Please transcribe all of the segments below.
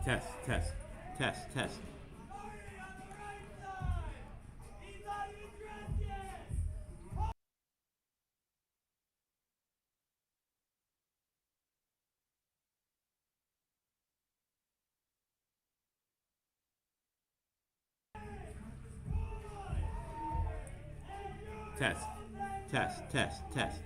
Test, test, test, test. Test, test, test, test.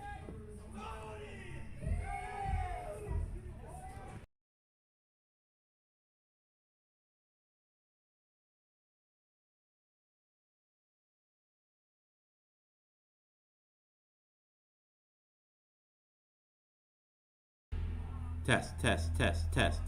Test, test, test, test.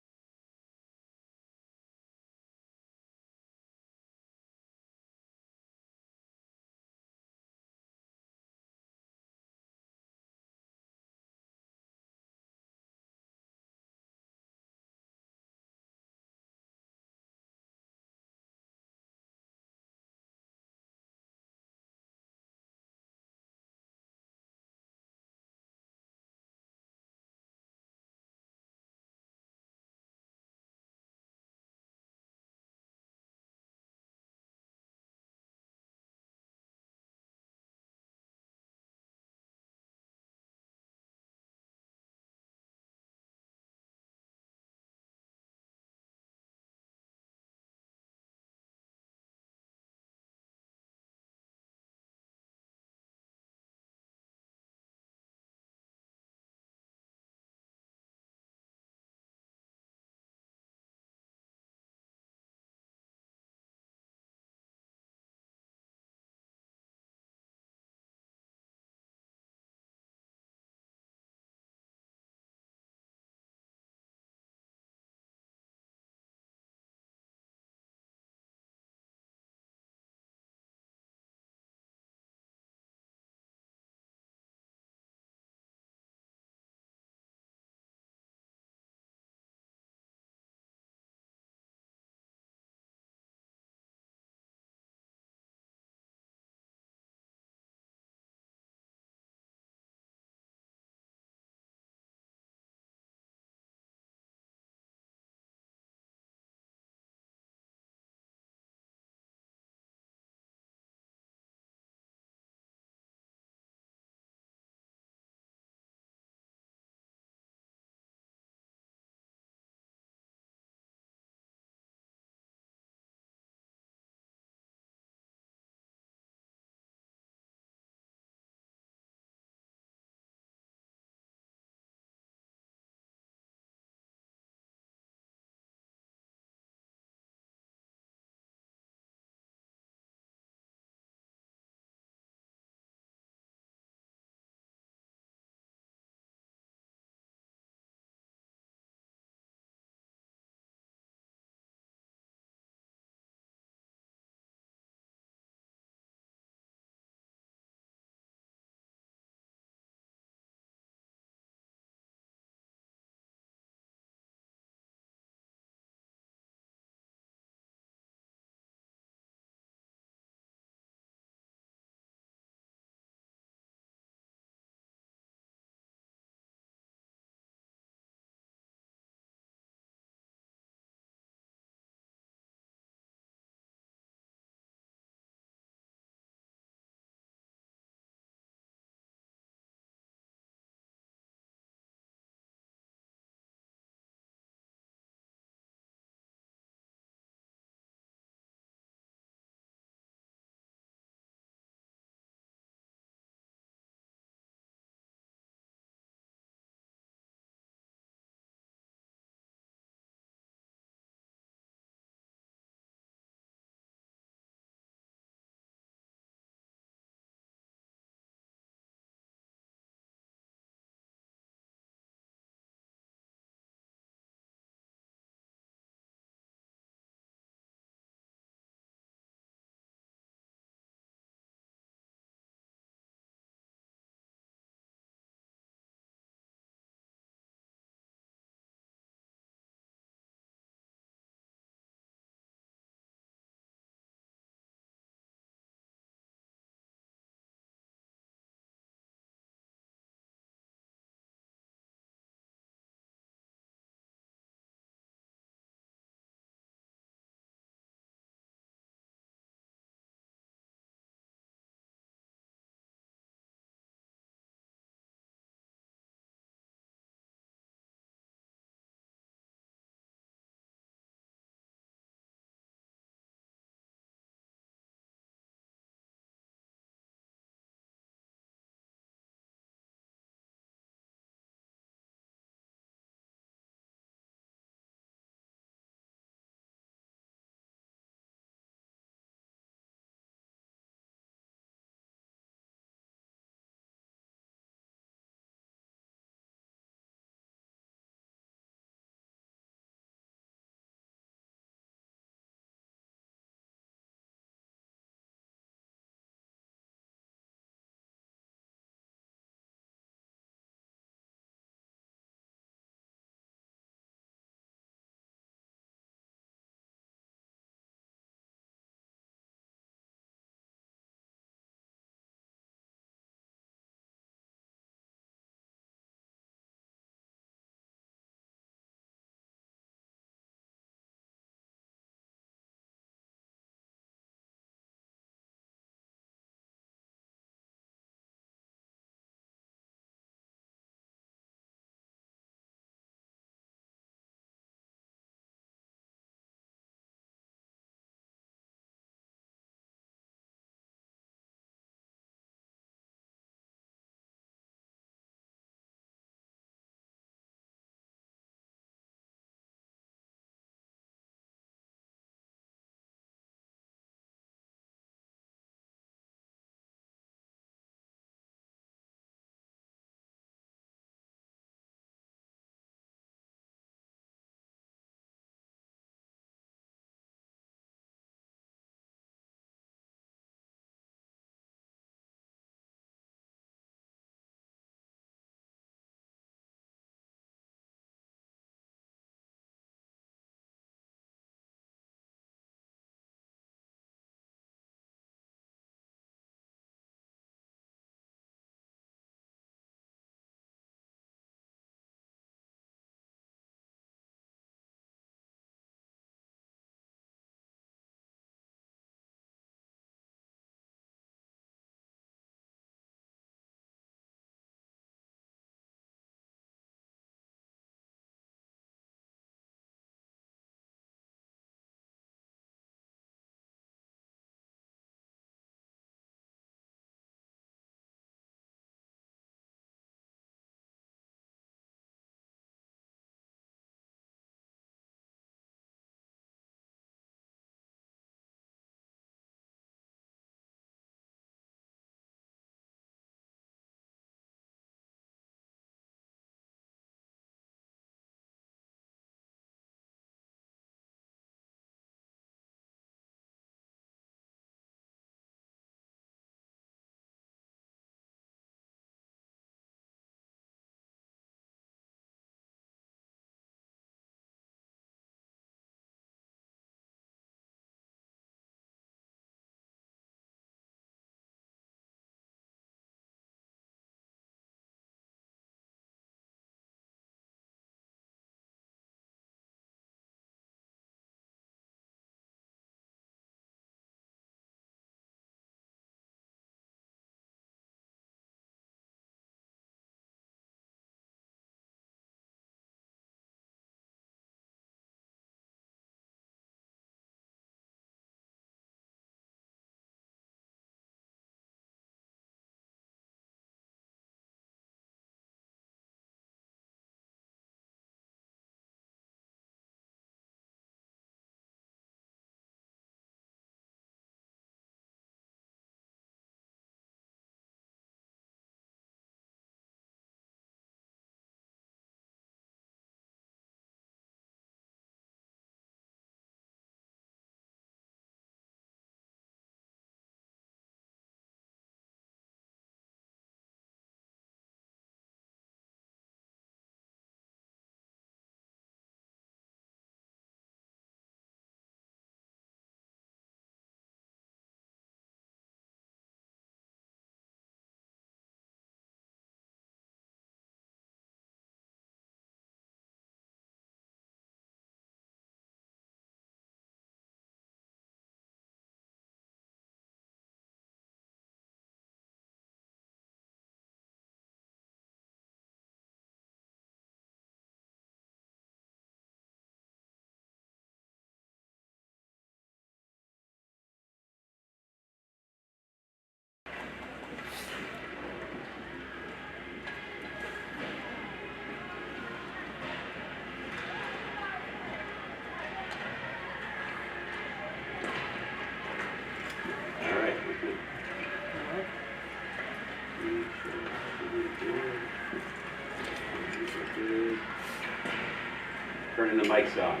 mic's on.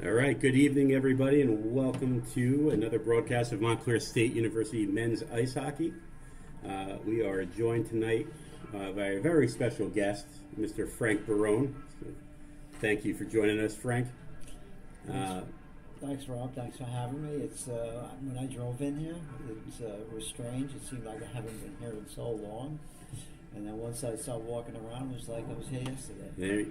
All right, good evening, everybody, and welcome to another broadcast of Montclair State University men's ice hockey. We are joined tonight by a very special guest, Mr. Frank Barone. So thank you for joining us, Frank. Thanks, Rob. Thanks for having me. It's when I drove in here, it was strange. It seemed like I haven't been here in so long, and then once I started walking around, it was like I was here yesterday.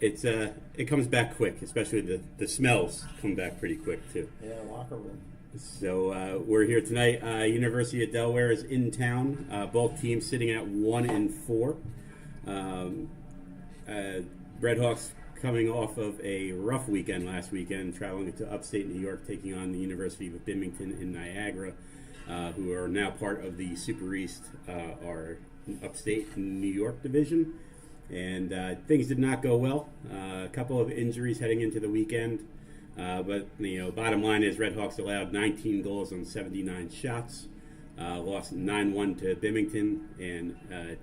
It comes back quick, especially the smells come back pretty quick too. Yeah, locker room. So we're here tonight. University of Delaware is in town. Both teams sitting at 1-4. Redhawks coming off of a rough weekend last weekend, traveling to upstate New York, taking on the University of Binghamton in Niagara, who are now part of the Super East, our upstate New York division. And things did not go well. A couple of injuries heading into the weekend. But, bottom line is Redhawks allowed 19 goals on 79 shots. Lost 9-1 to Binghamton and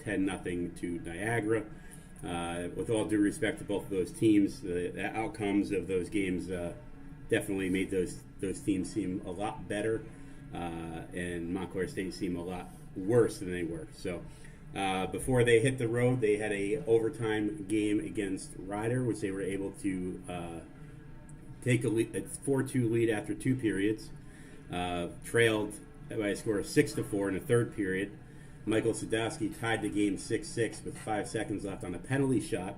10-0 to Niagara. With all due respect to both of those teams, the outcomes of those games definitely made those teams seem a lot better. And Montclair State seem a lot worse than they were. So before they hit the road, they had a overtime game against Ryder, which they were able to take a 4-2 lead after 2 periods. Trailed by a score of 6-4 in the third period. Michael Sadowski tied the game 6-6 with 5 seconds left on a penalty shot,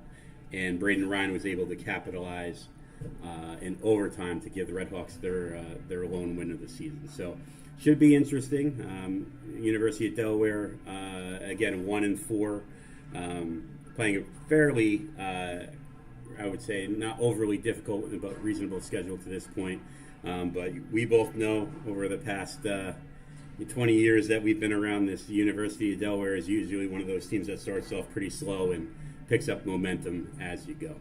and Braden Ryan was able to capitalize in overtime to give the Redhawks their lone win of the season. So should be interesting. University of Delaware, again, 1-4, playing a fairly, I would say, not overly difficult but reasonable schedule to this point. But we both know over the past 20 years that we've been around this, University of Delaware is usually one of those teams that starts off pretty slow and picks up momentum as you go.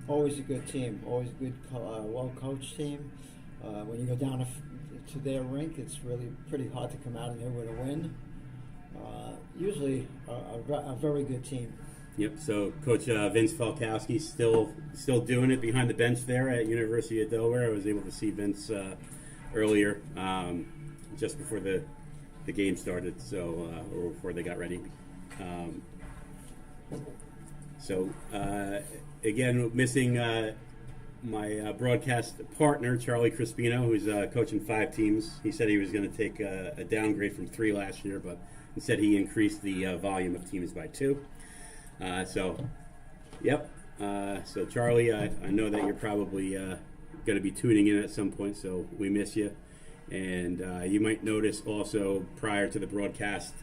Always a good team. Always a good, well-coached team. When you go down to their rink, it's really pretty hard to come out of here with a win. Usually a very good team. Yep. So Coach Vince Falkowski still doing it behind the bench there at University of Delaware. I was able to see Vince earlier, just before the game started, or before they got ready. Again, missing my broadcast partner, Charlie Crispino, who's coaching 5 teams. He said he was going to take a downgrade from 3 last year, but instead he increased the volume of teams by 2. So Charlie, I know that you're probably going to be tuning in at some point, so we miss you. And you might notice also prior to the broadcast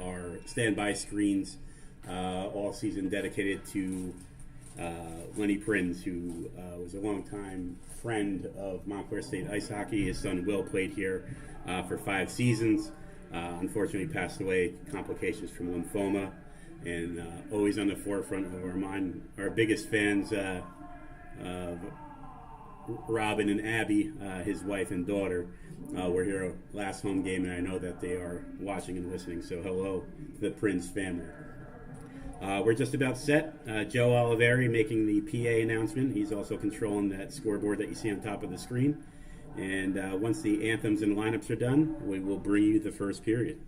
our standby screens all season dedicated to Lenny Prins, who was a longtime friend of Montclair State ice hockey. His son Will played here for 5 seasons. Unfortunately passed away, complications from lymphoma, and always on the forefront of our mind. Our biggest fans, Robin and Abby, his wife and daughter, were here last home game, and I know that they are watching and listening, so hello to the Prince family. We're just about set. Joe Oliveri making the PA announcement. He's also controlling that scoreboard that you see on top of the screen. And once the anthems and lineups are done, we will bring you the first period.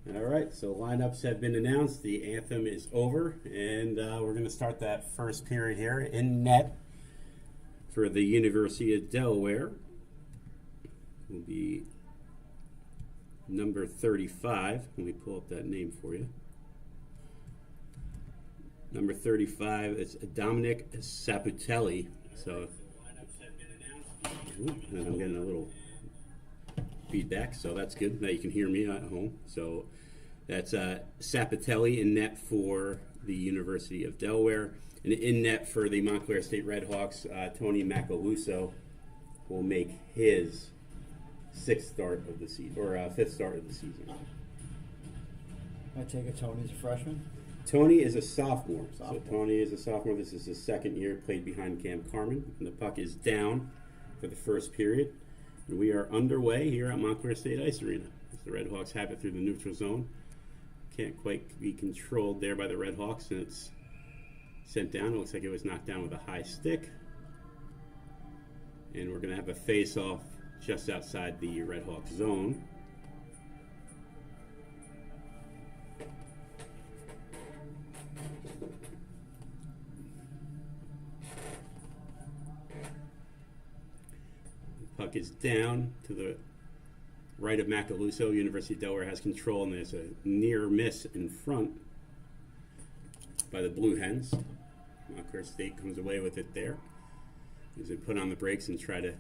All right, so lineups have been announced. The anthem is over, and we're going to start that first period here. In net for the University of Delaware will be number 35. Let me pull up that name for you. Number 35 is Dominic Saputelli. So, and I'm getting a little feedback, so that's good. Now you can hear me at home. So that's Saputelli in net for the University of Delaware. And in net for the Montclair State Redhawks, Tony Macaluso will make his fifth start of the season. I take it Tony's a freshman? Tony is a sophomore. So Tony is a sophomore. This is his second year, played behind Cam Carmen. And the puck is down for the first period. And we are underway here at Montclair State Ice Arena. As the Redhawks have it through the neutral zone. Can't quite be controlled there by the Redhawks, and it's sent down. It looks like it was knocked down with a high stick. And we're going to have a face-off just outside the Redhawks zone. Puck is down to the right of Macaluso. University of Delaware has control, and there's a near miss in front by the Blue Hens. Montclair State comes away with it there. As they put on the brakes and try to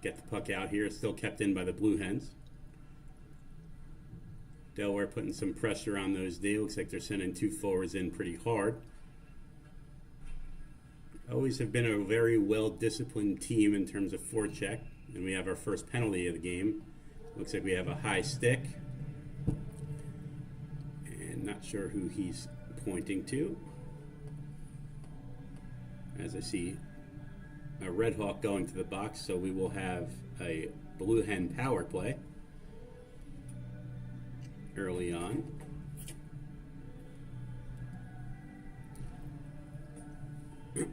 get the puck out here. It's still kept in by the Blue Hens. Delaware putting some pressure on those D. Looks like they're sending two forwards in pretty hard. Always have been a very well-disciplined team in terms of forecheck. And we have our first penalty of the game. Looks like we have a high stick. And not sure who he's pointing to. As I see a Red Hawk going to the box, so we will have a Blue Hen power play early on. See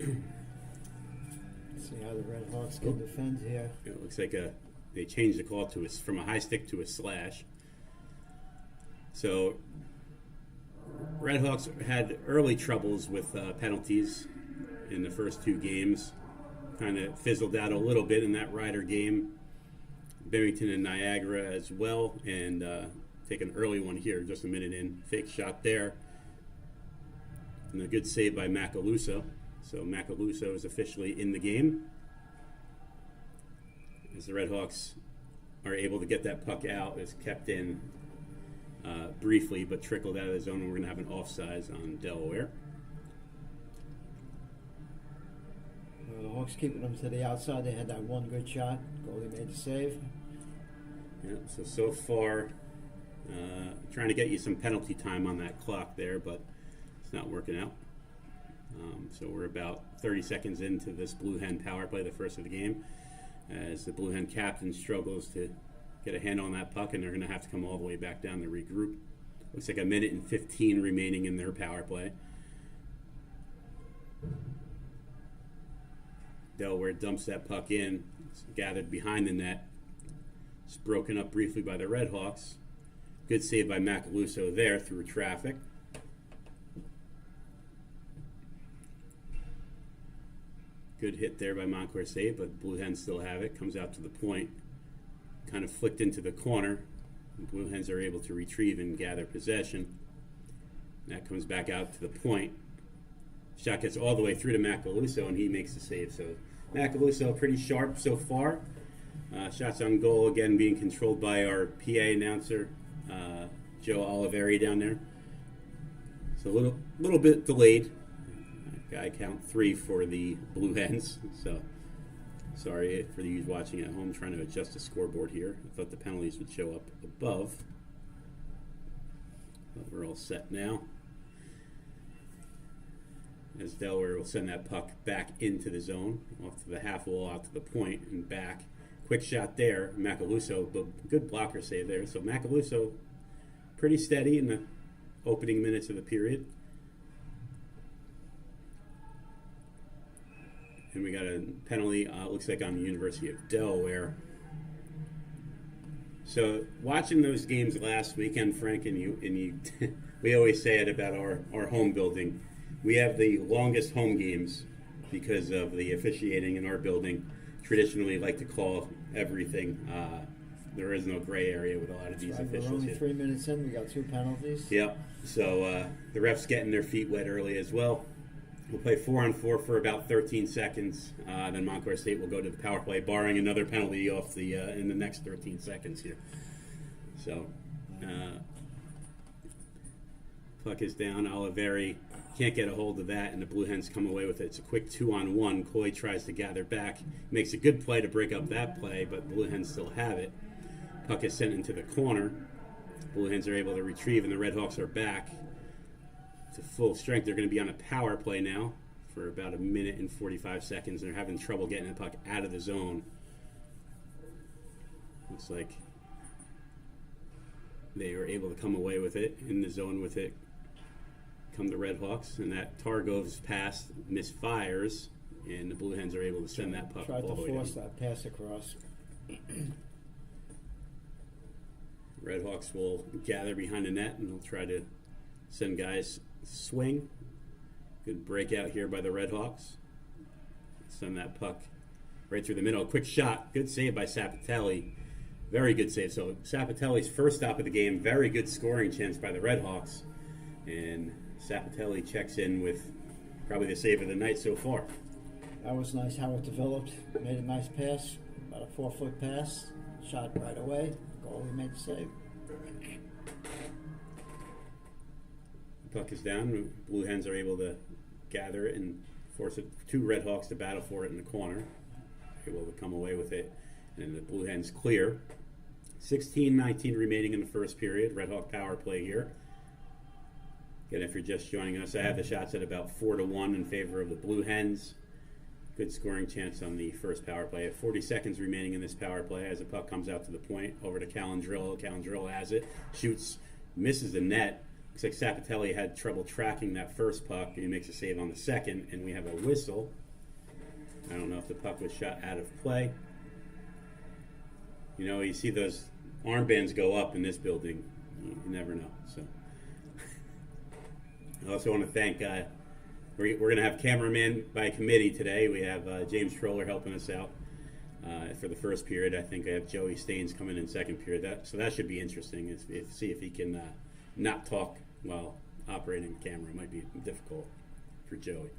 how the Red Hawks can defend here. It looks like they changed the call to from a high stick to a slash. So Red Hawks had early troubles with penalties in the first two games. Kind of fizzled out a little bit in that Ryder game. Bennington and Niagara as well. And take an early one here, just a minute in. Fake shot there. And a good save by Macaluso. So Macaluso is officially in the game. As the Redhawks are able to get that puck out, it's kept in briefly, but trickled out of the zone, and we're going to have an offsides on Delaware. The Hawks keeping them to the outside. They had that one good shot. Goalie made the save. Yeah, so far, trying to get you some penalty time on that clock there, but it's not working out. So we're about 30 seconds into this Blue Hen power play, the first of the game, as the Blue Hen captain struggles to get a handle on that puck, and they're going to have to come all the way back down to regroup. Looks like a minute and 15 remaining in their power play. Delaware dumps that puck in. It's gathered behind the net. It's broken up briefly by the Redhawks. Good save by Macaluso there through traffic. Good hit there by Montclair State, but Blue Hens still have it. Comes out to the point. Kind of flicked into the corner. The Blue Hens are able to retrieve and gather possession. That comes back out to the point. Shot gets all the way through to Macaluso, and he makes the save. So Macaluso pretty sharp so far. Shots on goal, again, being controlled by our PA announcer, Joe Oliveri down there. So a little bit delayed. I count 3 for the Blue Hens. So sorry for you watching at home, trying to adjust the scoreboard here. I thought the penalties would show up above. But we're all set now. As Delaware will send that puck back into the zone, off to the half wall, out to the point, and back. Quick shot there. Macaluso, good blocker save there. So Macaluso, pretty steady in the opening minutes of the period. And we got a penalty, looks like on the University of Delaware. So watching those games last weekend, Frank, and you, we always say it about our home building. We have the longest home games because of the officiating in our building. Traditionally, like to call everything. There is no gray area with a lot of these officials. We're only here. 3 minutes in. We got 2 penalties. Yep. So the refs getting their feet wet early as well. We'll play 4-on-4 for about 13 seconds. Then Montclair State will go to the power play, barring another penalty off the in the next 13 seconds here. So puck is down. Oliveri can't get a hold of that, and the Blue Hens come away with it. It's a quick 2-on-1. Coy tries to gather back. Makes a good play to break up that play, but Blue Hens still have it. Puck is sent into the corner. Blue Hens are able to retrieve, and the Red Hawks are back to full strength. They're going to be on a power play now for about 1 minute and 45 seconds. They're having trouble getting the puck out of the zone. Looks like they were able to come away with it. In the zone with it come the Red Hawks, and that Targov's pass misfires, and the Blue Hens are able to send that puck all the way down. Tried to force that pass across. Red Hawks will gather behind the net, and they'll try to send guys swing. Good breakout here by the Red Hawks. Send that puck right through the middle. Quick shot. Good save by Sapatelli. Very good save. So Sapatelli's first stop of the game. Very good scoring chance by the Red Hawks. And Sapatelli checks in with probably the save of the night so far. That was nice how it developed. Made a nice pass. About a 4-foot pass. Shot right away. Goalie made the save. Puck is down. Blue Hens are able to gather it and force it. 2 Red Hawks to battle for it in the corner. Able to come away with it. And the Blue Hens clear. 16-19 remaining in the first period. Red Hawk power play here. Again, if you're just joining us, I have the shots at about 4-1 in favor of the Blue Hens. Good scoring chance on the first power play. 40 seconds remaining in this power play as the puck comes out to the point. Over to Calandrillo. Calandrillo has it. Shoots. Misses the net. Looks like Sapatelli had trouble tracking that first puck. He makes a save on the second, and we have a whistle. I don't know if the puck was shot out of play. You know, you see those armbands go up in this building. You never know. So, I also want to thank. We're going to have cameraman by committee today. We have James Troller helping us out for the first period. I think I have Joey Staines coming in second period. So that should be interesting. See if he can not talk while operating the camera. It might be difficult for Joey.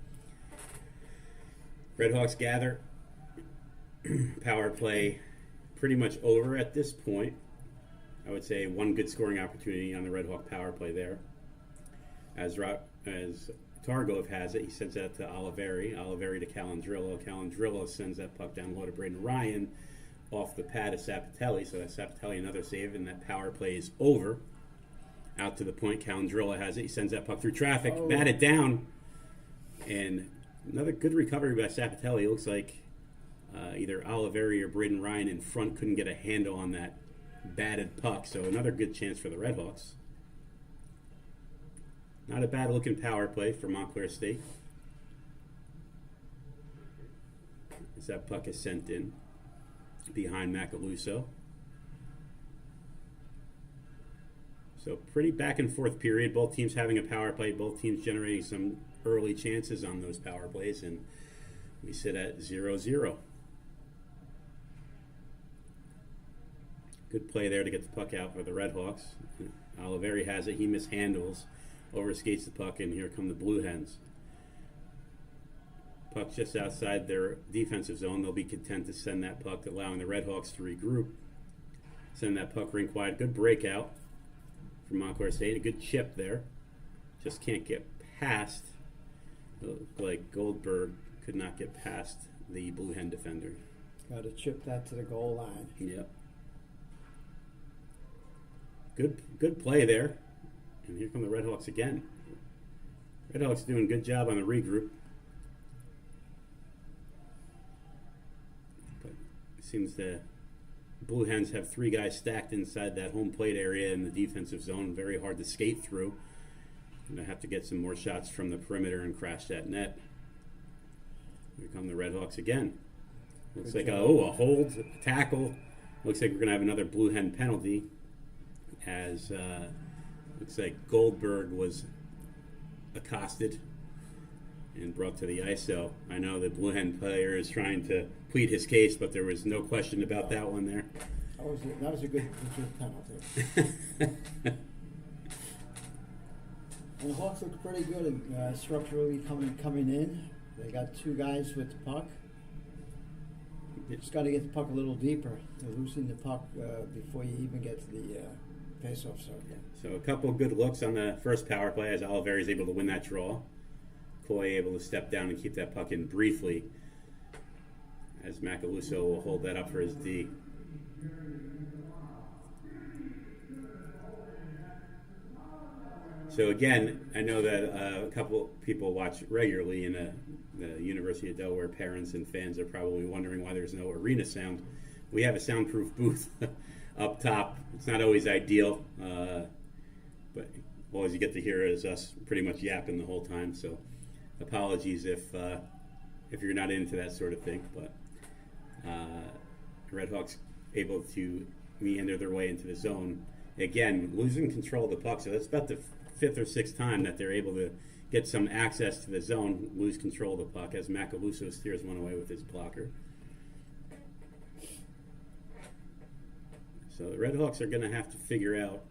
Red Hawks gather. Power play pretty much over at this point. I would say one good scoring opportunity on the Red Hawk power play there. As Targov has it, he sends that to Oliveri. Oliveri to Calandrillo. Calandrillo sends that puck down low to Braden Ryan off the pad of Sapatelli. So that's Sapatelli, another save, and that power play is over. Out to the point, Calandrillo has it. He sends that puck through traffic, batted down. And another good recovery by Sapatelli. It looks like either Oliveri or Braden Ryan in front couldn't get a handle on that batted puck. So another good chance for the Red Hawks. Not a bad looking power play for Montclair State. As that puck is sent in behind Macaluso. So pretty back and forth period. Both teams having a power play. Both teams generating some early chances on those power plays. And we sit at 0-0. Good play there to get the puck out for the Red Hawks. Oliveri has it. He mishandles. Overskates the puck, and here come the Blue Hens. Puck just outside their defensive zone. They'll be content to send that puck, allowing the Red Hawks to regroup. Send that puck rink wide. Good breakout from Montclair State. A good chip there. Just can't get past. Like Goldberg could not get past the Blue Hen defender. Got to chip that to the goal line. Yep. Good play there. And here come the Red Hawks again. Red Hawks doing a good job on the regroup. But it seems the Blue Hens have 3 guys stacked inside that home plate area in the defensive zone. Very hard to skate through. And they have to get some more shots from the perimeter and crash that net. Here come the Red Hawks again. Looks like a hold, a tackle. Looks like we're going to have another blue hen penalty, as looks like Goldberg was accosted and brought to the ice. So I know the blue hen player is trying to plead his case, but there was no question about that one there. That was a good penalty. And the Hawks look pretty good structurally coming in. They got two guys with the puck. Just got to get the puck a little deeper. They're losing the puck before you even get to the face-off circle. So a couple of good looks on the first power play as Oliveri is able to win that draw. Coy able to step down and keep that puck in briefly, as Macaluso will hold that up for his D. So again, I know that a couple people watch regularly, and the University of Delaware parents and fans are probably wondering why there's no arena sound. We have a soundproof booth up top. It's not always ideal, but all you get to hear is us pretty much yapping the whole time. So apologies if you're not into that sort of thing. But Redhawks able to meander their way into the zone. Again, losing control of the puck. So that's about the fifth or sixth time that they're able to get some access to the zone, lose control of the puck, as Macaluso steers one away with his blocker. So the Redhawks are going to have to figure out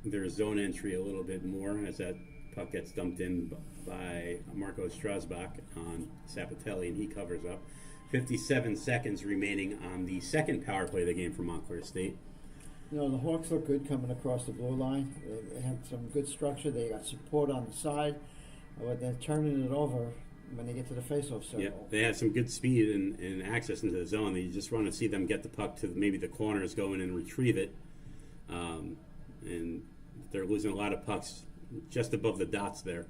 their zone entry a little bit more, as that puck gets dumped in by Marco Strasbach on Sapatelli, and he covers up. 57 seconds remaining on the second power play of the game for Montclair State. You know, the Hawks look good coming across the blue line. They had some good structure. They got support on the side. But they're turning it over when they get to the face-off circle. Yeah, they had some good speed and access into the zone. You just want to see them get the puck to maybe the corners, go in and retrieve it. And they're losing a lot of pucks just above the dots there.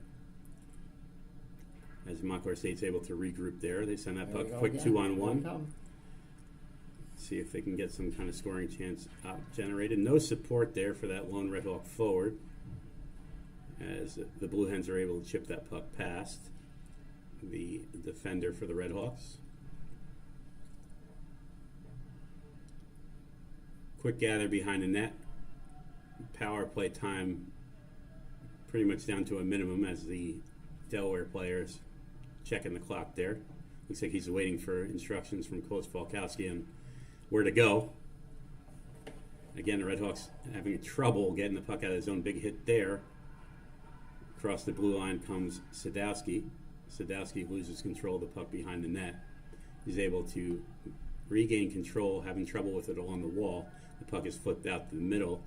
As Montclair State's able to regroup there. They send that puck quick again. 2-on-1. See if they can get some kind of scoring chance generated. No support there for that lone Red Hawk forward, as the Blue Hens are able to chip that puck past the defender for the Red Hawks. Quick gather behind the net. Power play time pretty much down to a minimum, as the Delaware players checking the clock there. Looks like he's waiting for instructions from Coach Falkowski on where to go. Again, the Redhawks having trouble getting the puck out of his own. Big hit there. Across the blue line comes Sadowski. Sadowski loses control of the puck behind the net. He's able to regain control, having trouble with it along the wall. The puck is flipped out to the middle.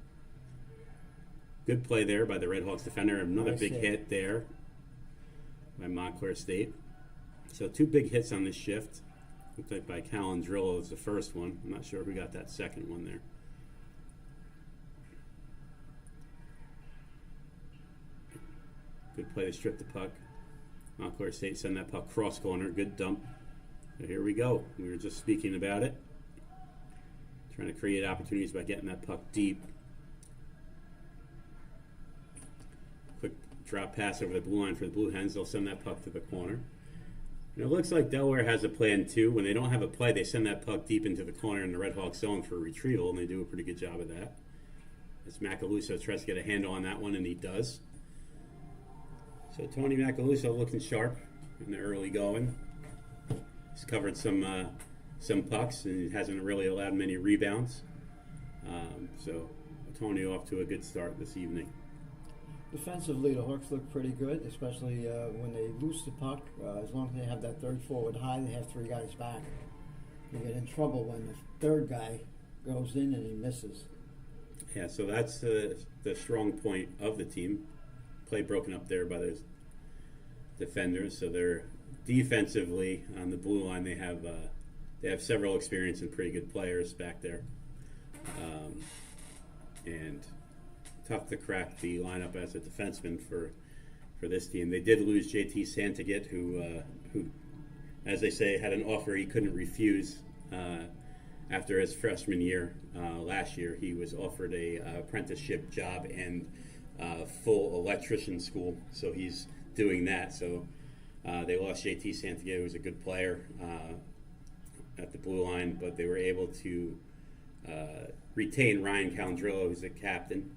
Good play there by the Redhawks defender. Another big hit there by Montclair State. So two big hits on this shift. Looked like by Callan Drillo was the first one. I'm not sure who got that second one there. Good play to strip the puck. Montclair State send that puck cross corner. Good dump. So here we go. We were just speaking about it. Trying to create opportunities by getting that puck deep. Quick drop pass over the blue line for the Blue Hens. They'll send that puck to the corner. And it looks like Delaware has a plan too. When they don't have a play, they send that puck deep into the corner in the Red Hawk zone for retrieval, and they do a pretty good job of that. As Macaluso tries to get a handle on that one, and he does. So Tony Macaluso looking sharp in the early going. He's covered some pucks, and he hasn't really allowed many rebounds. So Tony off to a good start this evening. Defensively, the Hawks look pretty good, especially when they lose the puck. As long as they have that third forward high, they have three guys back. You get in trouble when the third guy goes in and he misses. Yeah, so that's the strong point of the team. Play broken up there by those defenders. So they're defensively on the blue line. They have several experienced and pretty good players back there, and tough to crack the lineup as a defenseman for this team. They did lose JT Santaget, who, as they say, had an offer he couldn't refuse after his freshman year. Last year, he was offered a apprenticeship job and full electrician school, so he's doing that. So they lost JT Santaget, who was a good player at the blue line, but they were able to retain Ryan Calandrillo, who's a captain,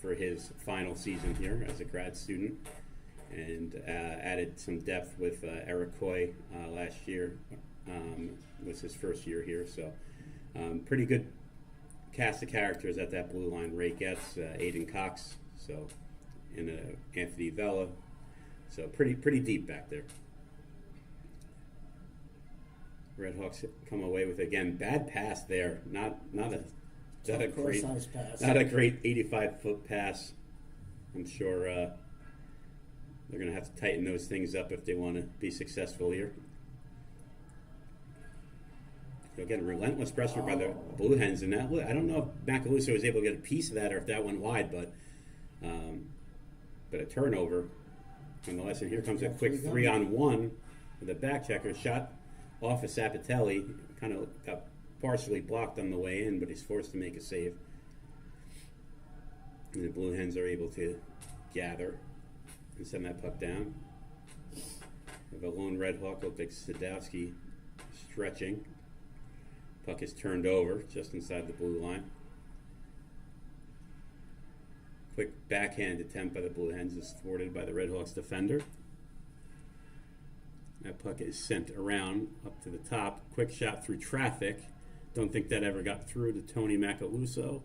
for his final season here as a grad student, and added some depth with Eric Coy last year. Was his first year here, so pretty good cast of characters at that blue line. Ray Getz, Aiden Cox, so and Anthony Vella, so pretty deep back there. Redhawks come away with, again, bad pass there. Not a great pass. Not a great 85-foot pass. I'm sure they're going to have to tighten those things up if they want to be successful here. So again, relentless pressure by the Blue Hens, and that, I don't know if Macaluso was able to get a piece of that or if that went wide, but a turnover nonetheless. And here comes a quick 3-on-1 with a back checker shot off of Sapatelli. Kind of got partially blocked on the way in, but he's forced to make a save. And the Blue Hens are able to gather and send that puck down. We have a lone Red Hawk, looked like Sadowski, stretching. Puck is turned over just inside the blue line. Quick backhand attempt by the Blue Hens is thwarted by the Red Hawks defender. That puck is sent around up to the top. Quick shot through traffic. Don't think that ever got through to Tony Macaluso.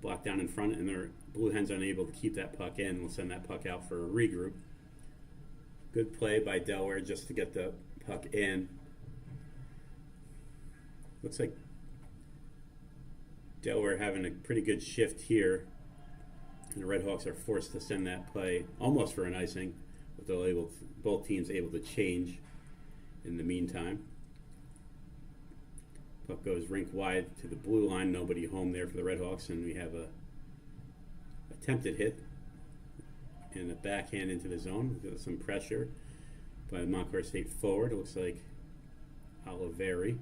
Blocked down in front, and the Blue Hens unable to keep that puck in. We'll send that puck out for a regroup. Good play by Delaware just to get the puck in. Looks like Delaware having a pretty good shift here. And the Red Hawks are forced to send that play almost for an icing, but both teams able to change in the meantime. Puck goes rink wide to the blue line. Nobody home there for the Red Hawks, and we have a attempted hit and a backhand into the zone. We've got some pressure by the Montclair State forward. It looks like Oliveri.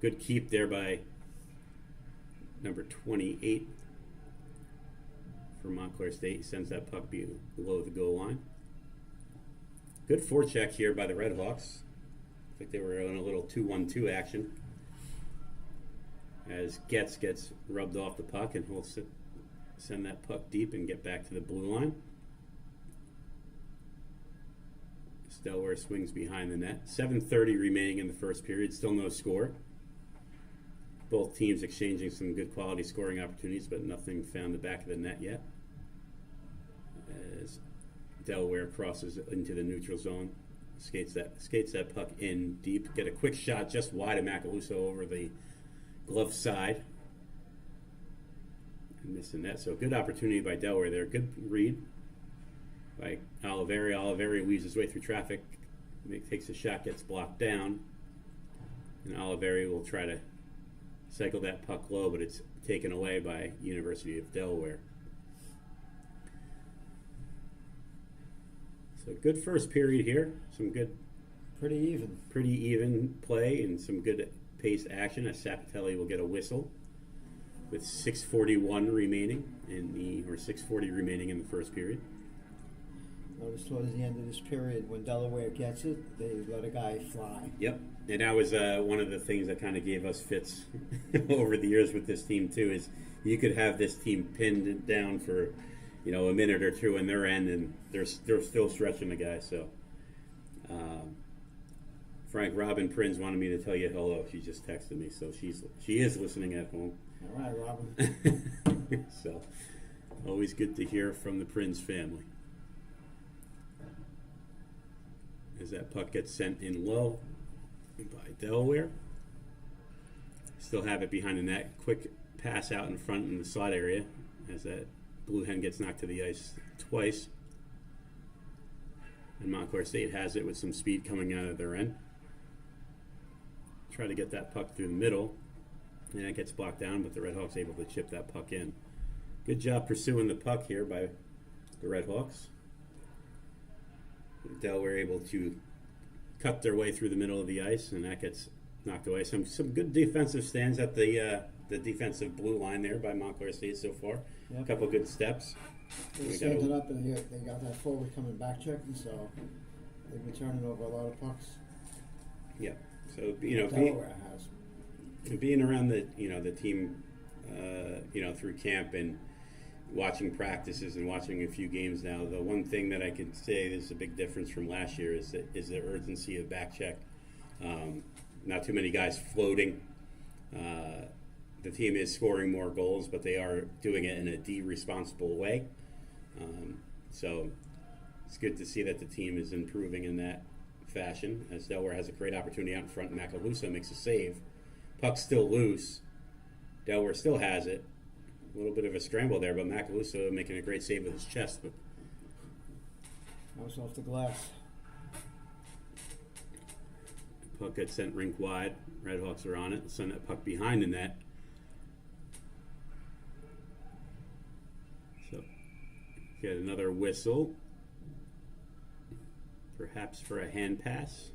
Good keep there by number 28 for Montclair State. He sends that puck below the goal line. Good forecheck here by the Red Hawks. I think they were in a little 2-1-2 action as Getz gets rubbed off the puck, and he'll send that puck deep and get back to the blue line. Delaware swings behind the net. 7:30 remaining in the first period. Still no score. Both teams exchanging some good quality scoring opportunities, but nothing found the back of the net yet. As Delaware crosses into the neutral zone, skates that puck in deep, get a quick shot just wide of Macaluso over the glove side, and miss the net. So good opportunity by Delaware there. Good read by Oliveri. Oliveri weaves his way through traffic, takes a shot, gets blocked down, and Oliveri will try to cycle that puck low, but it's taken away by University of Delaware. So good first period here. Some good, pretty even play and some good paced action. As Sapatelli will get a whistle with 6:41 remaining or 6:40 remaining in the first period. Notice towards the end of this period, when Delaware gets it, they let a guy fly. Yep, and that was one of the things that kind of gave us fits over the years with this team too. Is you could have this team pinned down for, a minute or two in their end, and they're still stretching the guy. So, Frank Robin Prins wanted me to tell you hello. She just texted me, so she is listening at home. All right, Robin. So, always good to hear from the Prins family. As that puck gets sent in low by Delaware. Still have it behind the net. Quick pass out in front in the slot area as that Blue Hen gets knocked to the ice twice. And Montclair State has it with some speed coming out of their end. Try to get that puck through the middle, and that gets blocked down, but the Red Hawks able to chip that puck in. Good job pursuing the puck here by the Red Hawks. Delaware able to cut their way through the middle of the ice, and that gets knocked away. Some good defensive stands at the defensive blue line there by Montclair State so far. Yep. A couple good steps. They stand it up, and they got that forward coming back checking, so they've been turning over a lot of pucks. Yeah. So Delaware has. being around the team, through camp and watching practices and watching a few games now, the one thing that I can say is a big difference from last year is the urgency of back check. Not too many guys floating. The team is scoring more goals, but they are doing it in a D-responsible way. So it's good to see that the team is improving in that fashion, as Delaware has a great opportunity out in front. Macaluso makes a save. Puck's still loose. Delaware still has it. A little bit of a scramble there, but Macaluso making a great save with his chest. But That was off the glass. puck gets sent rink wide. Redhawks are on it. Send that puck behind the net. So get another whistle. Perhaps for a hand pass.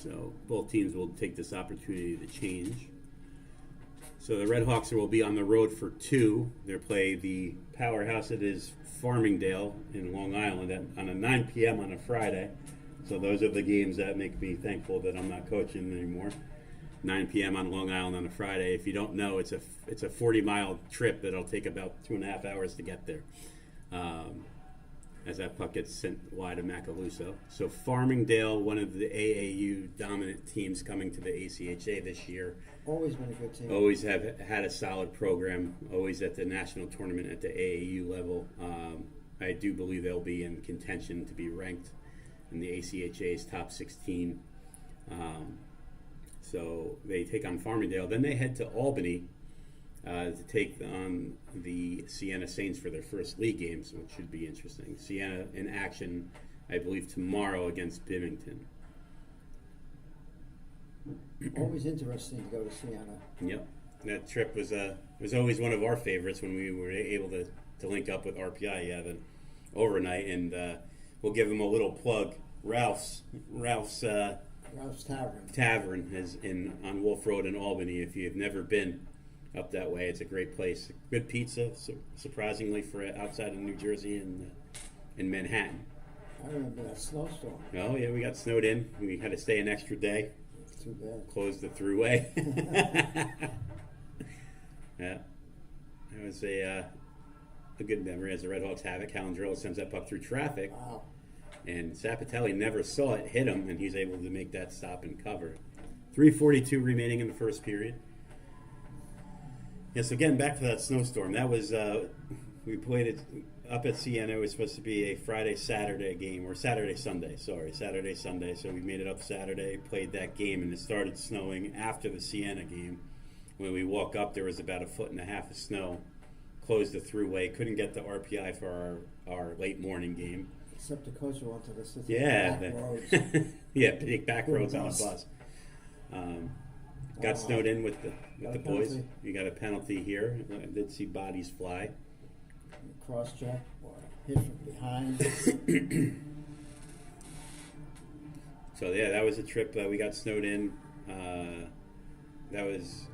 So both teams will take this opportunity to change. So the Redhawks will be on the road for 2. They play the powerhouse that is Farmingdale in Long Island on a 9 p.m. on a Friday. So those are the games that make me thankful that I'm not coaching anymore. 9 p.m. on Long Island on a Friday. If you don't know, it's a 40-mile trip that'll take about 2.5 hours to get there. As that puck gets sent wide of Macaluso. So Farmingdale, one of the AAU dominant teams coming to the ACHA this year. Always been a good team. Always have had a solid program. Always at the national tournament at the AAU level. I do believe they'll be in contention to be ranked in the ACHA's top 16. So they take on Farmingdale. Then they head to Albany to take on the Siena Saints for their first league games, which should be interesting. Siena in action, I believe, tomorrow against Bimington. Always interesting to go to Siena. Yep. That trip was always one of our favorites when we were able to link up with RPI. Yeah, the overnight, and we'll give them a little plug. Ralph's Tavern is on Wolf Road in Albany. If you've never been up that way, it's a great place. Good pizza, surprisingly, for outside of New Jersey and in Manhattan. I remember that snowstorm. Oh yeah, we got snowed in. We had to stay an extra day. It's too bad. Closed the throughway. Yeah, that was a good memory as the Redhawks have it. Calandrello sends that puck through traffic. Wow. And Zapatelli never saw it hit him, and he's able to make that stop and cover. 3:42 remaining in the first period. Yeah, so getting back to that snowstorm, that was, we played it up at Siena. It was supposed to be a Friday-Saturday game, or Saturday-Sunday. So we made it up Saturday, played that game, and it started snowing after the Siena game. When we walk up, there was about 1.5 feet of snow. Closed the throughway, couldn't get the RPI for our late morning game. Except the coach wanted us to back roads. Yeah, big back roads on a bus. Got snowed in with the boys. You got a penalty here. I did see bodies fly. Cross check or hit from behind. So yeah, that was a trip that we got snowed in. That was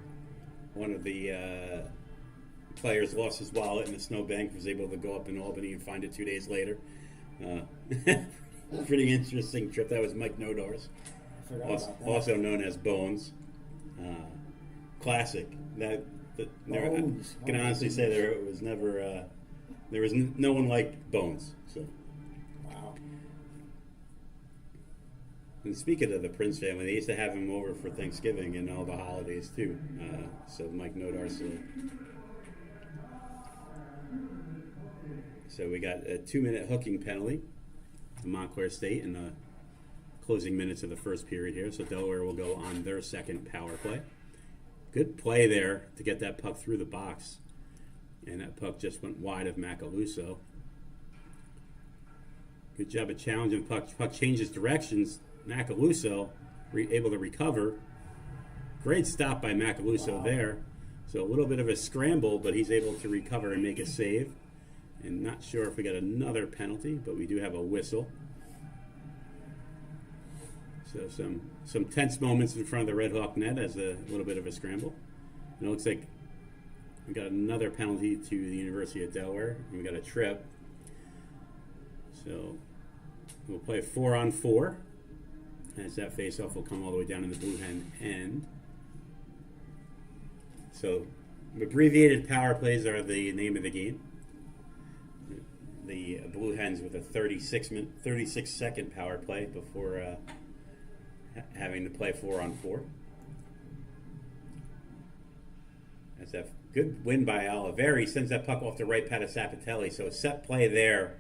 one of the players lost his wallet in the snowbank. Was able to go up in Albany and find it 2 days later. Pretty interesting trip. That was Mike Nodar's, also known as Bones. Classic. I can honestly say there was never no one like Bones. So. Wow. And speaking of the Prince family, they used to have him over for Thanksgiving and all the holidays too. So Mike Nodar's. So we got a 2-minute hooking penalty to Montclair State in the closing minutes of the first period here. So Delaware will go on their second power play. Good play there to get that puck through the box. And that puck just went wide of Macaluso. Good job of challenging the puck. Puck changes directions. Macaluso able to recover. Great stop by Macaluso there. So a little bit of a scramble, but he's able to recover and make a save. And not sure if we got another penalty, but we do have a whistle. So some tense moments in front of the Red Hawk net as a little bit of a scramble. And it looks like we got another penalty to the University of Delaware. And we got a trip. So we'll play a 4-on-4. as that face-off will come all the way down in the Blue Hen end. So abbreviated power plays are the name of the game. The Blue Hens with a 36-second power play before having to play 4-on-4. That's a good win by Oliveri. Sends that puck off the right pad of Sapatelli. So a set play there.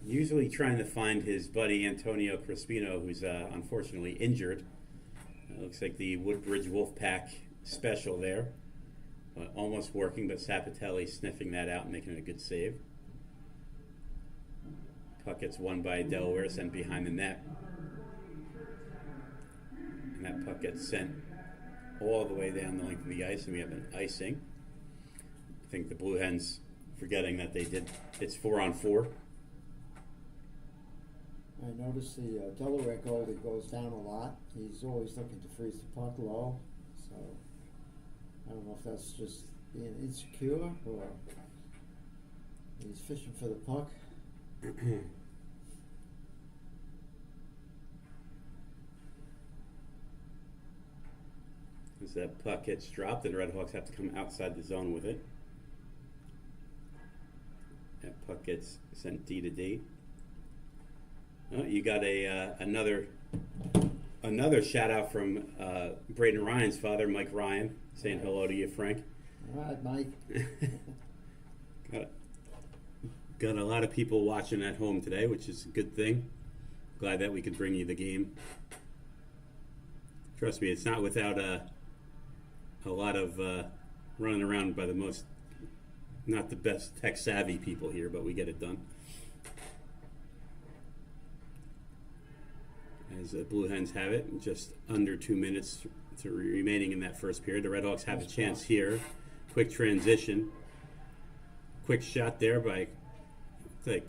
Usually trying to find his buddy Antonio Crispino, who's unfortunately injured. Looks like the Woodbridge Wolfpack special there. Almost working, but Sapatelli sniffing that out and making it a good save. Puck gets won by Delaware, sent behind the net. And that puck gets sent all the way down the length of the ice, and we have an icing. I think the Blue Hens forgetting that it's 4-on-4. I noticed the Delaware goalie goes down a lot. He's always looking to freeze the puck low. So I don't know if that's just being insecure or he's fishing for the puck. As that puck gets dropped, the Redhawks have to come outside the zone with it. That puck gets sent D to D. Oh, you got another shout out from Braden Ryan's father, Mike Ryan, saying hello to you, Frank. All right, Mike. Got a lot of people watching at home today, which is a good thing. Glad that we could bring you the game. Trust me, it's not without a lot of running around by not the best tech savvy people here, but we get it done. As the Blue Hens have it, just under 2 minutes remaining in that first period. The Redhawks have a chance here. Quick transition. Quick shot there by, it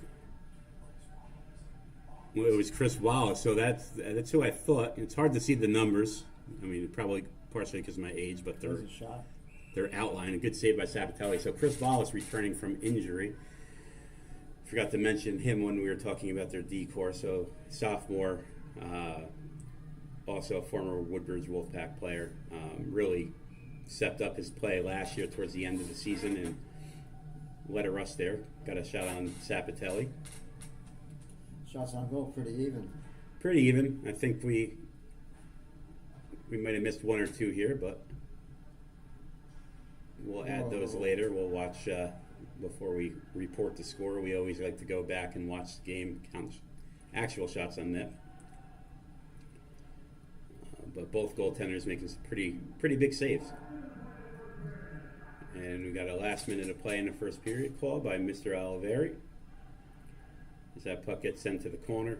was Chris Wallace. So that's who I thought. It's hard to see the numbers. I mean, probably partially because of my age, but they're outlined. A good save by Sapatelli. So Chris Wallace returning from injury. Forgot to mention him when we were talking about their D-core. So sophomore. Also a former Woodbridge Wolfpack player, really stepped up his play last year towards the end of the season and led a rush there. Got a shot on Sapatelli. Shots on goal pretty even. Pretty even. I think we might have missed one or two here, but we'll add those later. We'll watch before we report the score. We always like to go back and watch the game, count actual shots on net. But both goaltenders making some pretty big saves. And we got a last minute of play in the first period call by Mr. Oliveri. As that puck gets sent to the corner.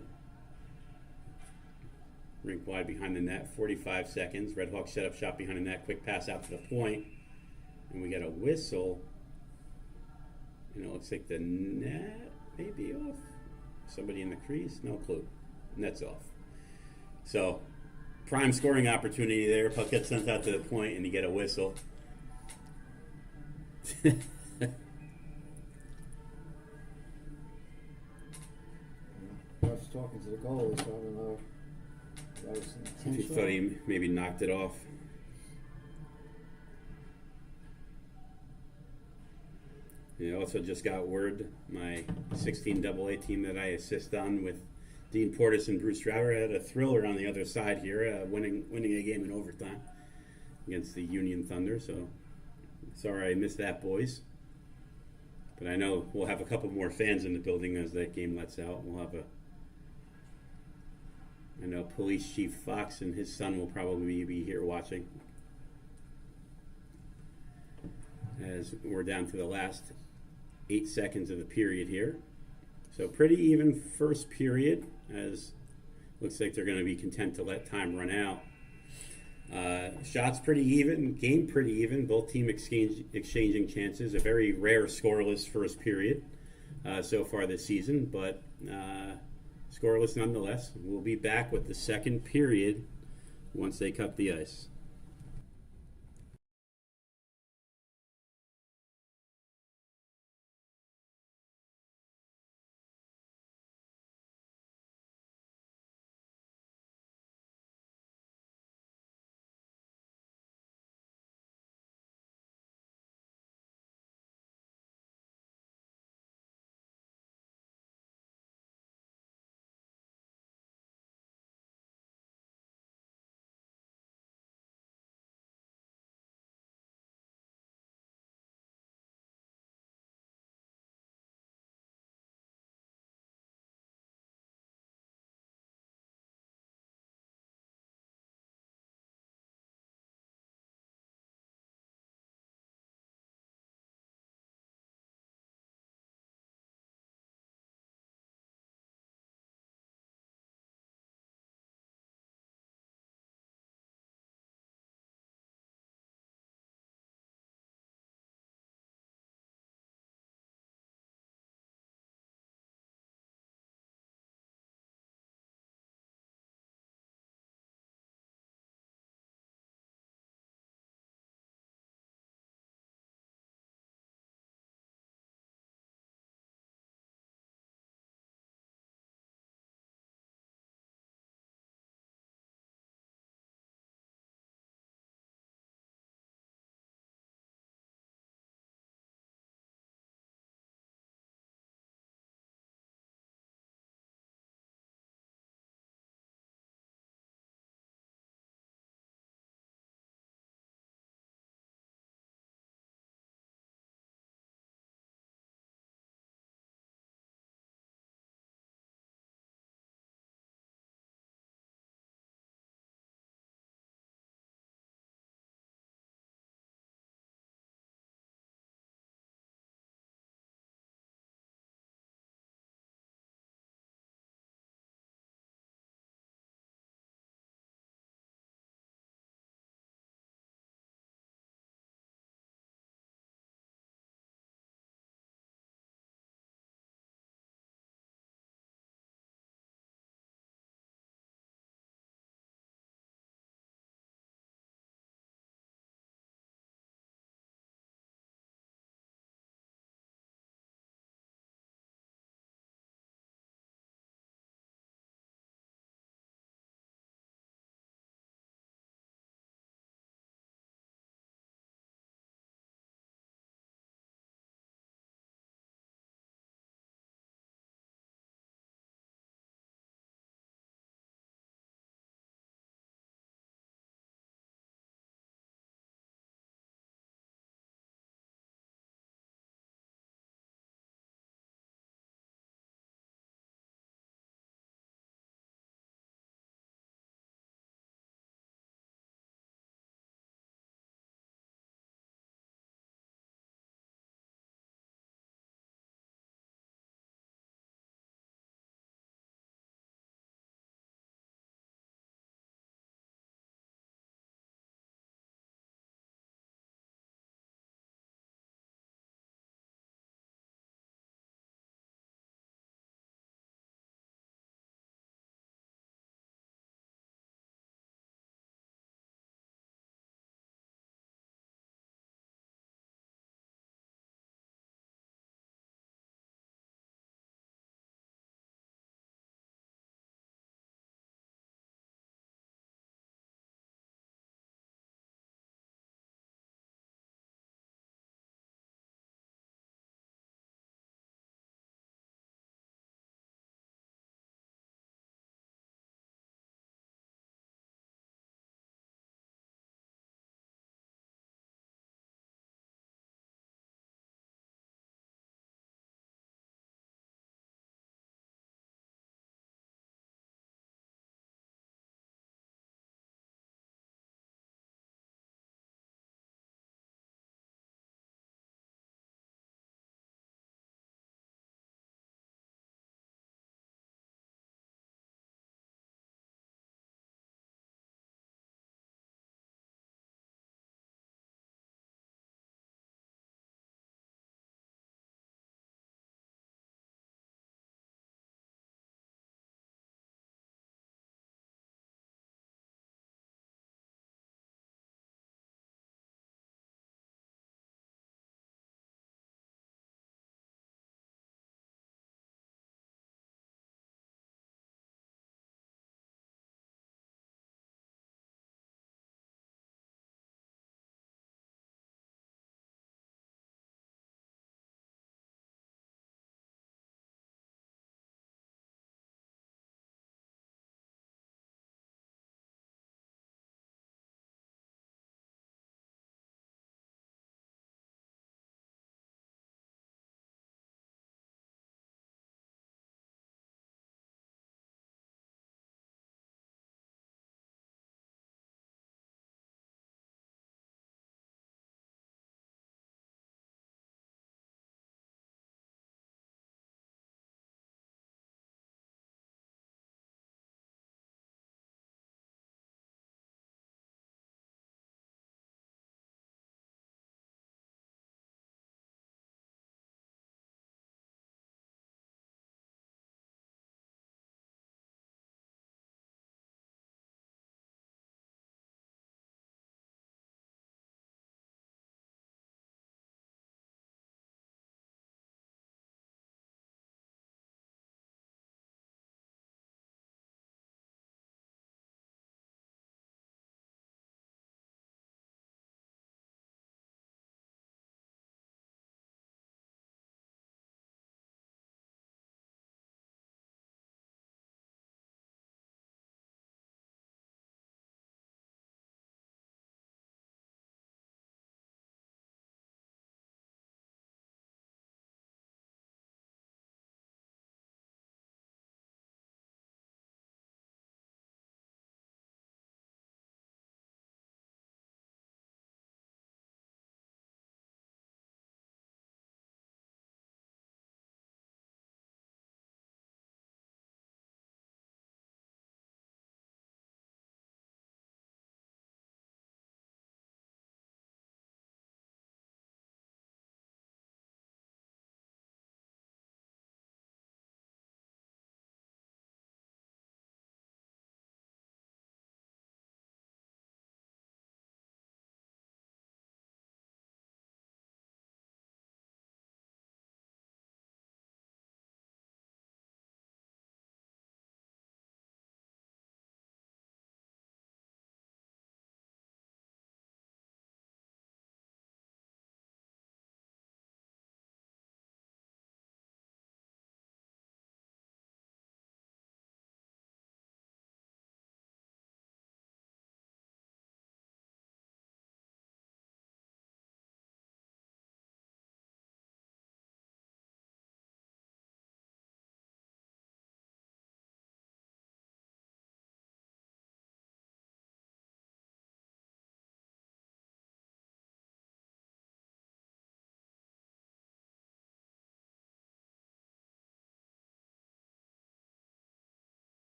Rink wide behind the net, 45 seconds. Redhawks set up shot behind the net, quick pass out to the point. And we got a whistle. And it looks like the net may be off. Somebody in the crease? No clue. Net's off. So, prime scoring opportunity there. Puck gets sent out to the point, and you get a whistle. I was talking to the goalie, so I don't know if that was intentional. He thought he maybe knocked it off. You also just got word, my 16AA team that I assist on with Dean Portis and Bruce Strouder had a thriller on the other side here, winning a game in overtime against the Union Thunder. So sorry I missed that, boys. But I know we'll have a couple more fans in the building as that game lets out. I know Police Chief Fox and his son will probably be here watching. As we're down to the last 8 seconds of the period here. So pretty even first period, as looks like they're going to be content to let time run out. Shots pretty even, game pretty even, both team exchanging chances. A very rare scoreless first period so far this season, but scoreless nonetheless. We'll be back with the second period once they cut the ice.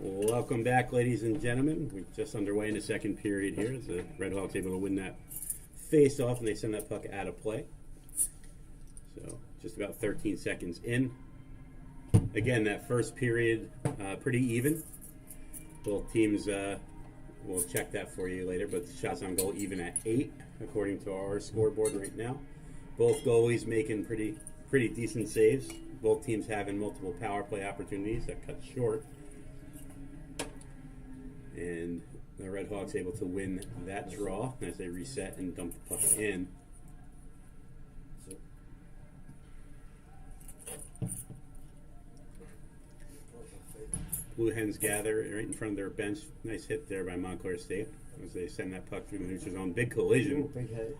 Welcome back, ladies and gentlemen. We're just underway in the second period here. The Red Hawks able to win that face-off, and they send that puck out of play. So just about 13 seconds in. Again, that first period, pretty even. Both teams, we'll check that for you later, but shots on goal even at 8, according to our scoreboard right now. Both goalies making pretty decent saves. Both teams having multiple power play opportunities that cut short. And the Red Hawks able to win that draw as they reset and dump the puck in. Blue Hens gather right in front of their bench. Nice hit there by Montclair State as they send that puck through the neutral zone. Big collision. Big hit.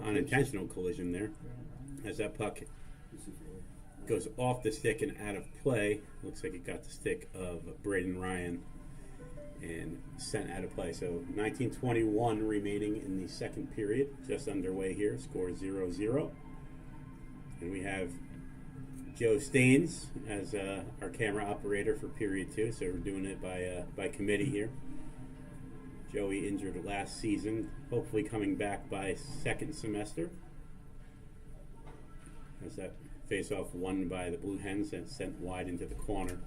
Unintentional collision there. As that puck goes off the stick and out of play. Looks like it got the stick of Braden Ryan and sent out of play. So 19:21 remaining in the second period. Just underway here. Score 0-0. And we have Joe Staines as our camera operator for period 2. So we're doing it by committee here. Joey injured last season. Hopefully coming back by second semester. As that face-off won by the Blue Hens and sent wide into the corner.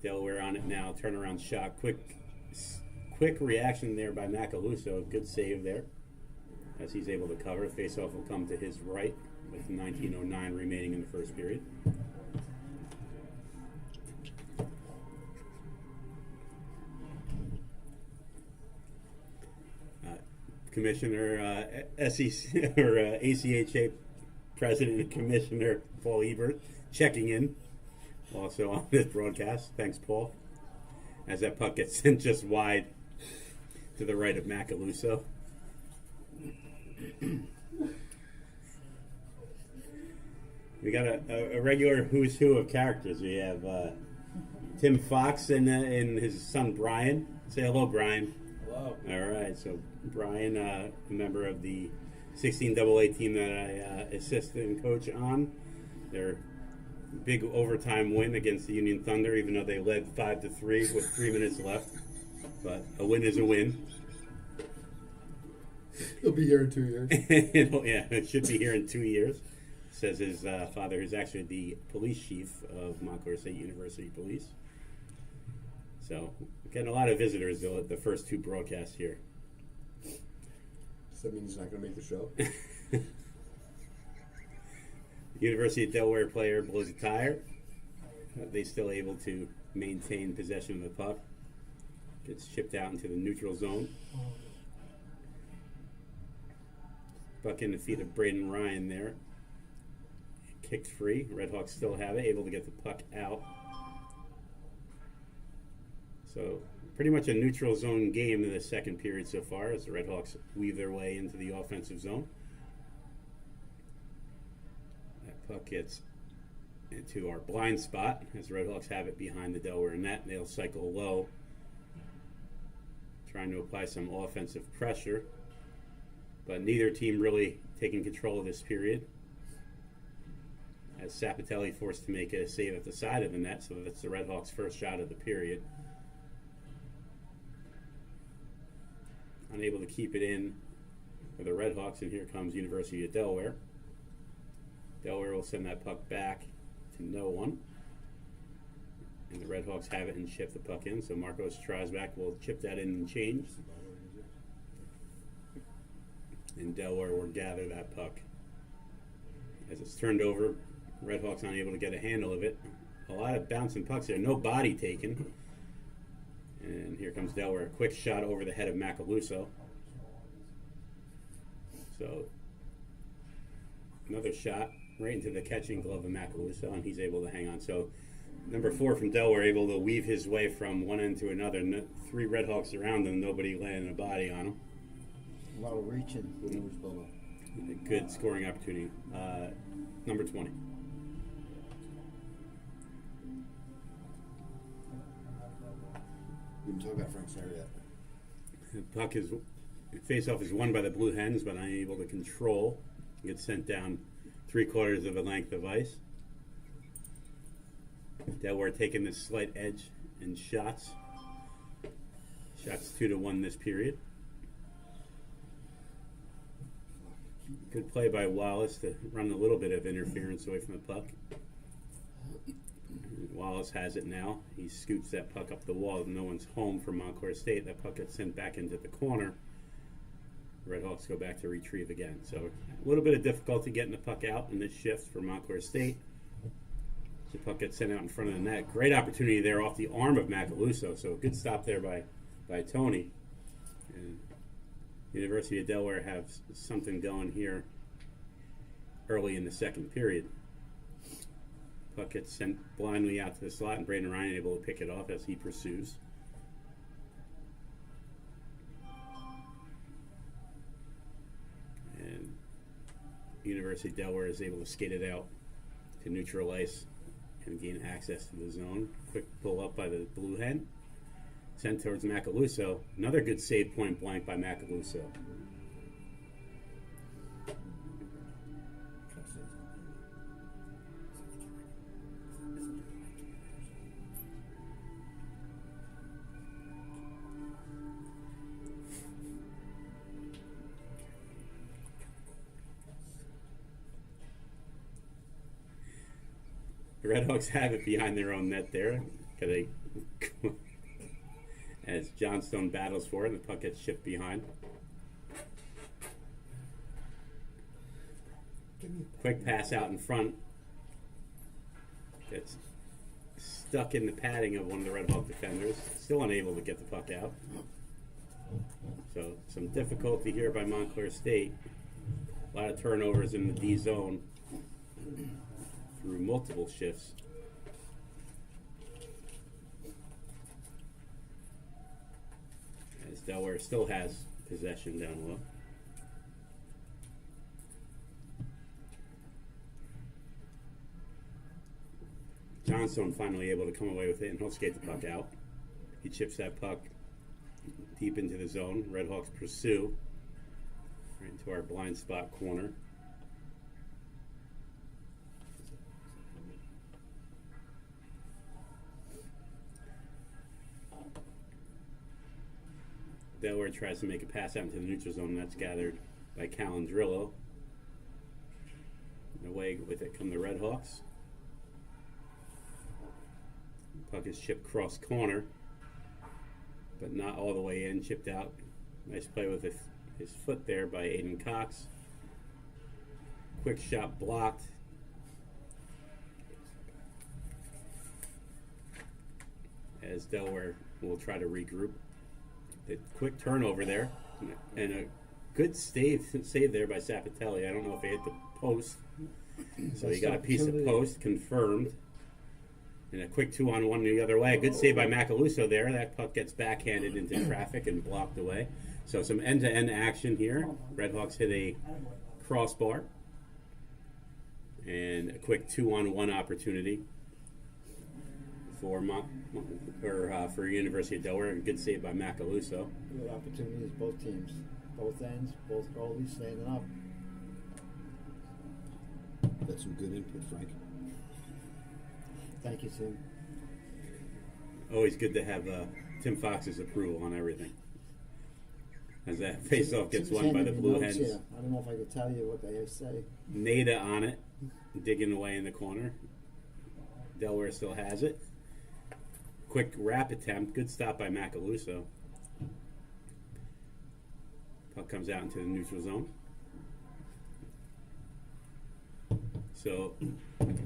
Delaware on it now. Turnaround shot. Quick reaction there by Macaluso. Good save there. As he's able to cover. Face-off will come to his right with 19:09 remaining in the first period. Commissioner SEC or ACHA President and Commissioner Paul Ebert checking in also on this broadcast. Thanks, Paul. As that puck gets sent just wide to the right of Macaluso. We got a regular who's who of characters. We have Tim Fox and his son Brian. Say hello, Brian. Hello. All right, so Brian, a member of the 16AA team that I assist and coach on. Their big overtime win against the Union Thunder, even though they led 5-3 with 3 minutes left. But a win is a win. He'll be here in 2 years. Yeah, it should be here in 2 years. Says his father, who's actually the police chief of Montclair State University Police. So, getting a lot of visitors though at the first 2 broadcasts here. Does that mean he's not going to make the show? University of Delaware player blows a tire. They still able to maintain possession of the puck. Gets chipped out into the neutral zone. Puck in the feet of Braden Ryan there. Kicked free. Red Hawks still have it, able to get the puck out. So pretty much a neutral zone game in the second period so far as the Red Hawks weave their way into the offensive zone. That puck gets into our blind spot as the Red Hawks have it behind the Delaware net. They'll cycle low, trying to apply some offensive pressure. But neither team really taking control of this period. As Sapatelli forced to make a save at the side of the net, so that's the Red Hawks' first shot of the period. Unable to keep it in for the Red Hawks, and here comes University of Delaware. Delaware will send that puck back to no one. And the Red Hawks have it and chip the puck in, so Marcos Trasback will chip that in and change. And Delaware will gather that puck. As it's turned over, Red Hawks unable to get a handle of it. A lot of bouncing pucks there, no body taken. And here comes Delaware. A quick shot over the head of Macaluso. So, another shot right into the catching glove of Macaluso, and he's able to hang on. So, number 4 from Delaware able to weave his way from one end to another. 3 Red Hawks around him, nobody landing a body on him. A lot of reaching. A good scoring opportunity. Number 20. We didn't talk about Frank Snyder yet. The puck is, face-off is won by the Blue Hens, but unable to control. It gets sent down 3/4 of the length of ice. Delaware taking the slight edge in shots. Shots 2-1 this period. Good play by Wallace to run a little bit of interference away from the puck. Wallace has it now. He scoots that puck up the wall. No one's home for Montclair State. That puck gets sent back into the corner. The Redhawks go back to retrieve again. So a little bit of difficulty getting the puck out in this shift for Montclair State. The puck gets sent out in front of the net. Great opportunity there off the arm of Macaluso. So a good stop there by Tony. And University of Delaware have something going here early in the second period. Puck gets sent blindly out to the slot, and Braden Ryan able to pick it off as he pursues. And University of Delaware is able to skate it out to neutral ice and gain access to the zone. Quick pull up by the Blue Hen. Sent towards Macaluso. Another good save, point blank by Macaluso. The Redhawks have it behind their own net there. As Johnstone battles for it, and the puck gets shipped behind. Quick pass out in front. Gets stuck in the padding of one of the Redhawk defenders. Still unable to get the puck out. So some difficulty here by Montclair State. A lot of turnovers in the D zone through multiple shifts. As Delaware still has possession down low. Johnstone finally able to come away with it, and he'll skate the puck out. He chips that puck deep into the zone. Redhawks pursue right into our blind spot corner. Delaware tries to make a pass out into the neutral zone. That's gathered by Calandrillo. And away with it come the Redhawks. Puck is chipped cross corner, but not all the way in. Chipped out. Nice play with his foot there by Aiden Cox. Quick shot blocked. As Delaware will try to regroup. The quick turnover there, and a good save there by Sapatelli. I don't know if he hit the post, so he got a piece of post confirmed. And a quick 2-on-1 the other way. Good save by Macaluso there. That puck gets backhanded into traffic and blocked away. So some end-to-end action here. Redhawks hit a crossbar, and a quick 2-on-1 opportunity for University of Delaware. Good save by Macaluso. Good opportunities, both teams. Both ends, both goalies standing up. That's some good input, Frank. Thank you, Tim. Always good to have Tim Fox's approval on everything. As that face-off gets won by the Blue Hens. Yeah. I don't know if I could tell you what they say. Nada on it, digging away in the corner. Delaware still has it. Quick wrap attempt. Good stop by Macaluso. Puck comes out into the neutral zone. So,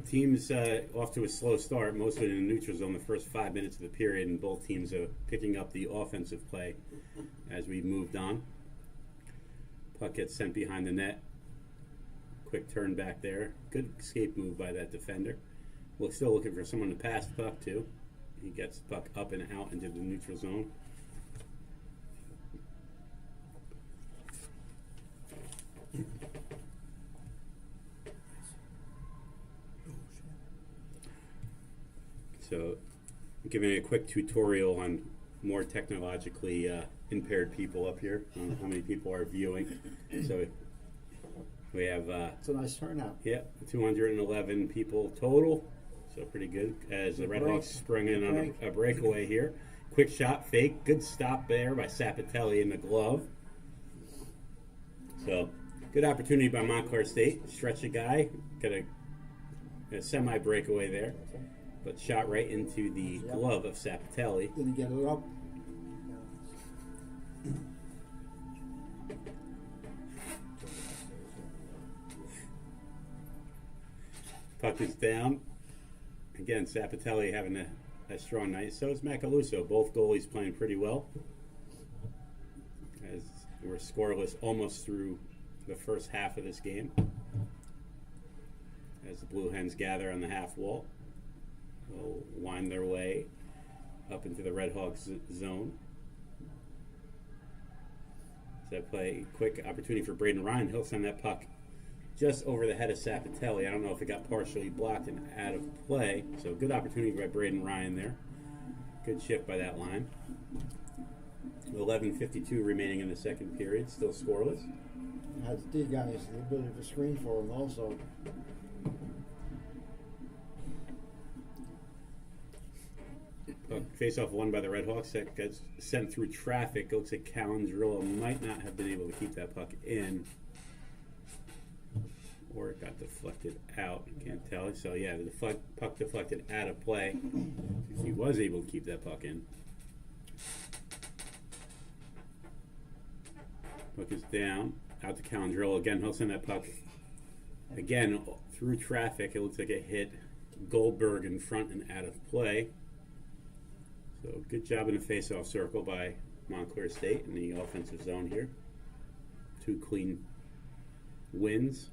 teams off to a slow start, mostly in the neutral zone the first 5 minutes of the period, and both teams are picking up the offensive play as we moved on. Puck gets sent behind the net. Quick turn back there. Good escape move by that defender. We're still looking for someone to pass the puck to. He gets the puck up and out into the neutral zone. So, giving a quick tutorial on more technologically impaired people up here. I don't know how many people are viewing. So, we have... It's a nice turnout. Yeah, 211 people total. So pretty good as the Good Red break. Hawks sprung in Good on break. a breakaway here. Quick shot, fake, good stop there by Sapatelli in the glove. So good opportunity by Montclair State. Stretch a guy, got a semi breakaway there, but shot right into the Yep. glove of Sapatelli. Didn't get it up. Puck is down. Again, Sapatelli having a strong night. So is Macaluso. Both goalies playing pretty well. As we're scoreless almost through the first half of this game. As the Blue Hens gather on the half wall. They'll wind their way up into the Red Hawks zone. So play quick opportunity for Braden Ryan. He'll send that puck just over the head of Sapatelli. I don't know if it got partially blocked and out of play. So good opportunity by Braden Ryan there. Good shift by that line. 11:52 remaining in the second period. Still scoreless. Has D guys the ability to screen for him also. Face-off won by the Red Hawks. That gets sent through traffic. It looks like Calandrillo might not have been able to keep that puck in. Or it got deflected out. I can't tell. So, yeah, the puck deflected out of play. He was able to keep that puck in. Puck is down. Out to Calandrillo. Again, he'll send that puck again through traffic. It looks like it hit Goldberg in front and out of play. So, good job in the face-off circle by Montclair State in the offensive zone here. 2 clean wins.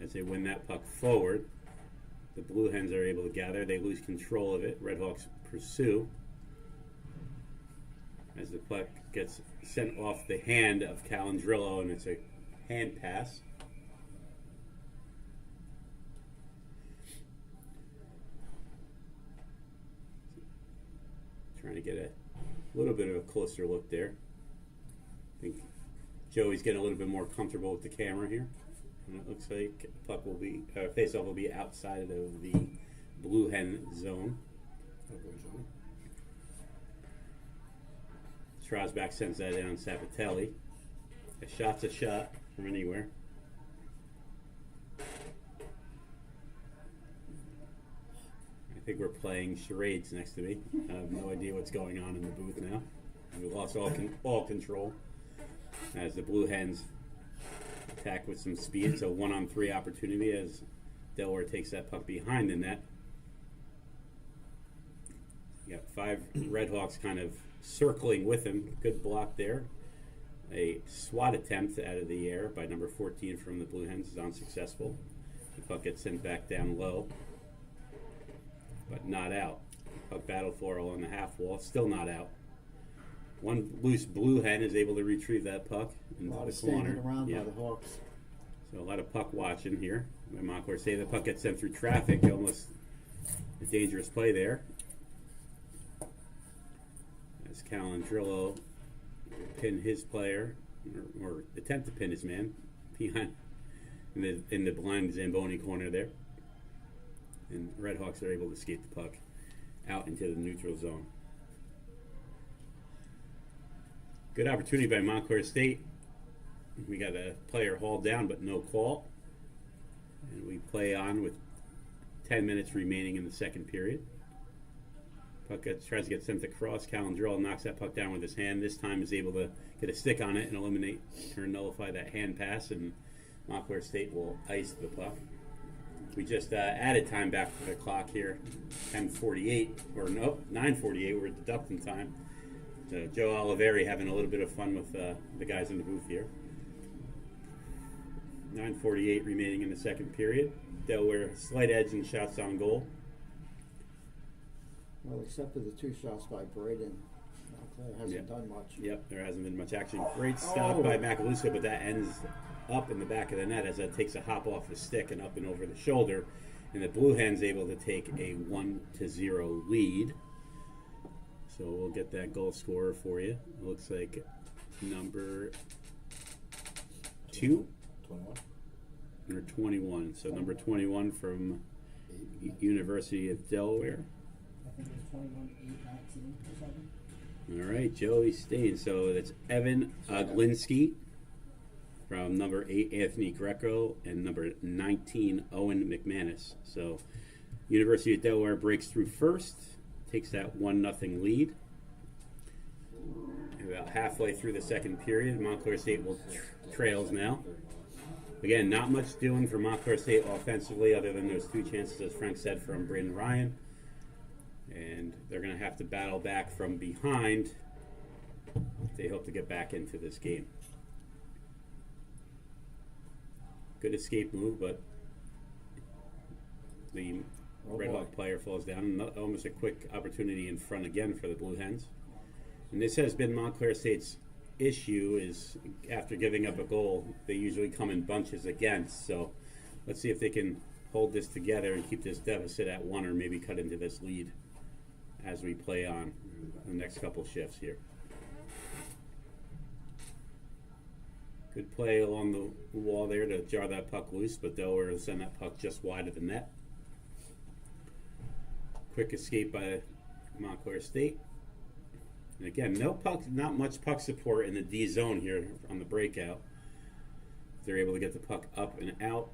As they win that puck forward, the Blue Hens are able to gather. They lose control of it. Red Hawks pursue. As the puck gets sent off the hand of Calandrillo, and it's a hand pass. Trying to get a little bit of a closer look there. I think Joey's getting a little bit more comfortable with the camera here. And it looks like puck will be face-off will be outside of the Blue Hen zone. Strasback sends that in on Sapatelli. A shot's a shot from anywhere. I think we're playing charades next to me. I have no idea what's going on in the booth now. We lost all control as the Blue Hens attack with some speed. So 1-on-3 opportunity as Delaware takes that puck behind the net. You got 5 Red Hawks kind of circling with him. Good block there. A swat attempt out of the air by number 14 from the Blue Hens is unsuccessful. The puck gets sent back down low, but not out. Puck battle for on the half wall, still not out. One loose Blue Hen is able to retrieve that puck into A lot the of standing corner. around Yeah. by the Hawks. So a lot of puck watching here. By Montclair State, the puck gets sent through traffic. Almost a dangerous play there. As Calandrillo pin his player, or attempt to pin his man behind in the blind Zamboni corner there. And Red Hawks are able to escape the puck out into the neutral zone. Good opportunity by Montclair State. We got a player hauled down, but no call. And we play on with 10 minutes remaining in the second period. Puck tries to get sent across. Calandrillo knocks that puck down with his hand. This time is able to get a stick on it and eliminate or nullify that hand pass, and Montclair State will ice the puck. We just added time back to the clock here. 10:48, or no, 9:48. We're at deducting time. Joe Oliveri having a little bit of fun with the guys in the booth here. 9:48 remaining in the second period. Delaware slight edge in shots on goal. Well, except for the 2 shots by Braden, Montclair hasn't done much. Yep, there hasn't been much action. Great stop by Macaluso, but that ends up in the back of the net as that takes a hop off the stick and up and over the shoulder. And the Blue Hens able to take a 1-0 lead. So we'll get that goal scorer for you. It looks like number 2 21. or 21. So number 21 from University of Delaware. I think it was 21-8-19 or something. All right, Joey Stain. So that's Evan Glinsky from number 8, Anthony Greco, and number 19, Owen McManus. So University of Delaware breaks through first, takes that 1-0 lead. About halfway through the second period, Montclair State will trails now. Again, not much doing for Montclair State offensively other than those 2 chances, as Frank said, from Braden Ryan. And they're going to have to battle back from behind if they hope to get back into this game. Good escape move, but the Red Hawk player falls down. Almost a quick opportunity in front again for the Blue Hens. And this has been Montclair State's issue, is after giving up a goal, they usually come in bunches against. So let's see if they can hold this together and keep this deficit at 1, or maybe cut into this lead as we play on the next couple shifts here. Good play along the wall there to jar that puck loose, but Delaware will send that puck just wide of the net. Quick escape by Montclair State. And again, not much puck support in the D zone here on the breakout. They're able to get the puck up and out.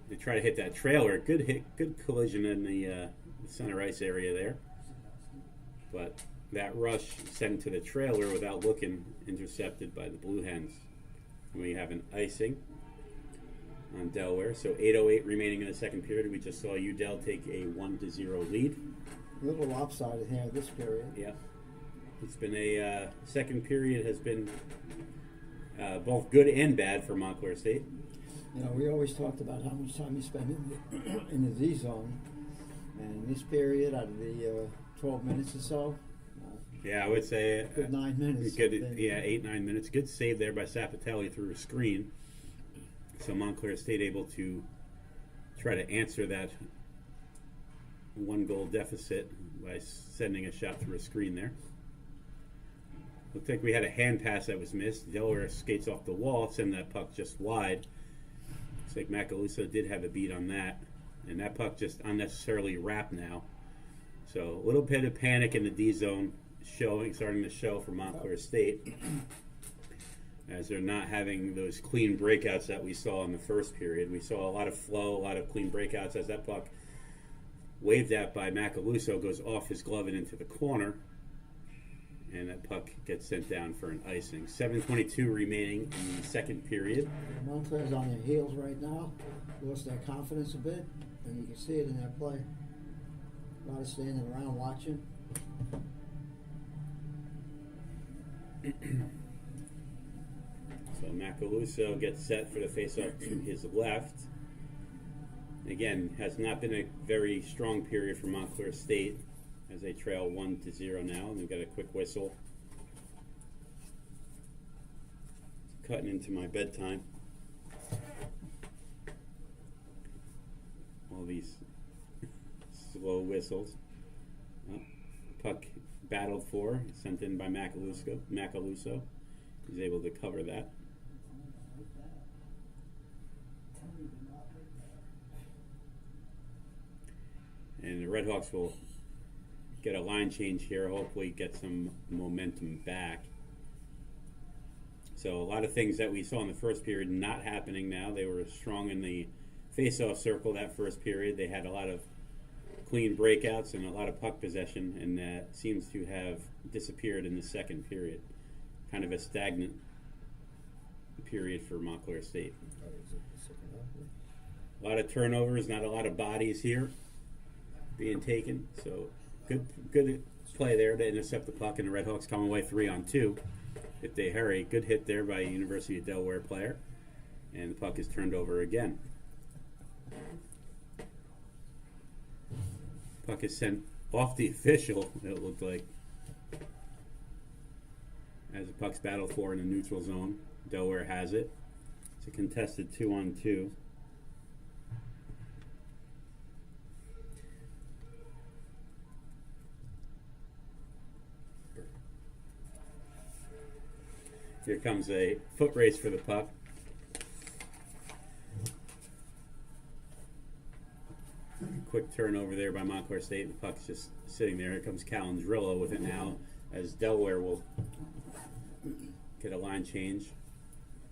They try to hit that trailer. Good hit, good collision in the center ice area there. But that rush sent to the trailer without looking, intercepted by the Blue Hens. And we have an icing on Delaware. So 8:08 remaining in the second period. We just saw UDel take a 1-0 lead. A little lopsided here this period. Yeah. It's been a second period has been both good and bad for Montclair State. You know, we always talked about how much time you spend in the Z zone, and this period, out of the 12 minutes or so, yeah, I would say good 9 minutes. Good, 8-9 minutes. Good save there by Sapatelli through a screen. So Montclair State able to try to answer that 1-goal deficit by sending a shot through a screen there. Looked like we had a hand pass that was missed. Delaware skates off the wall, send that puck just wide. Looks like Macaluso did have a beat on that. And that puck just unnecessarily wrapped now. So a little bit of panic in the D zone starting to show for Montclair State, as they're not having those clean breakouts that we saw in the first period. We saw a lot of flow, a lot of clean breakouts as that puck, waved at by Macaluso, goes off his glove and into the corner. And that puck gets sent down for an icing. 7:22 remaining in the second period. Montclair's on their heels right now. Lost their confidence a bit, and you can see it in their play. A lot of standing around watching. So Macaluso gets set for the faceoff to his left. Again, has not been a very strong period for Montclair State, as they trail 1-0 now. And we've got a quick whistle. Cutting into my bedtime. All these slow whistles. Puck battled for, sent in by Macaluso. He's able to cover that. And the Redhawks will get a line change here, hopefully get some momentum back. So a lot of things that we saw in the first period not happening now. They were strong in the face-off circle that first period. They had a lot of clean breakouts and a lot of puck possession, and that seems to have disappeared in the second period. Kind of a stagnant period for Montclair State. A lot of turnovers, not a lot of bodies here being taken. So good play there to intercept the puck, and the Redhawks come away 3-on-2 if they hurry. Good hit there by a University of Delaware player, and the puck is turned over again. Puck is sent off the official, it looked like, as the puck's battled for in the neutral zone. Delaware has it. It's a contested 2-on-2. Here comes a foot race for the puck. Quick quick turnover there by Montclair State. The puck's just sitting there. Here comes Calendrillo with it now, as Delaware will get a line change.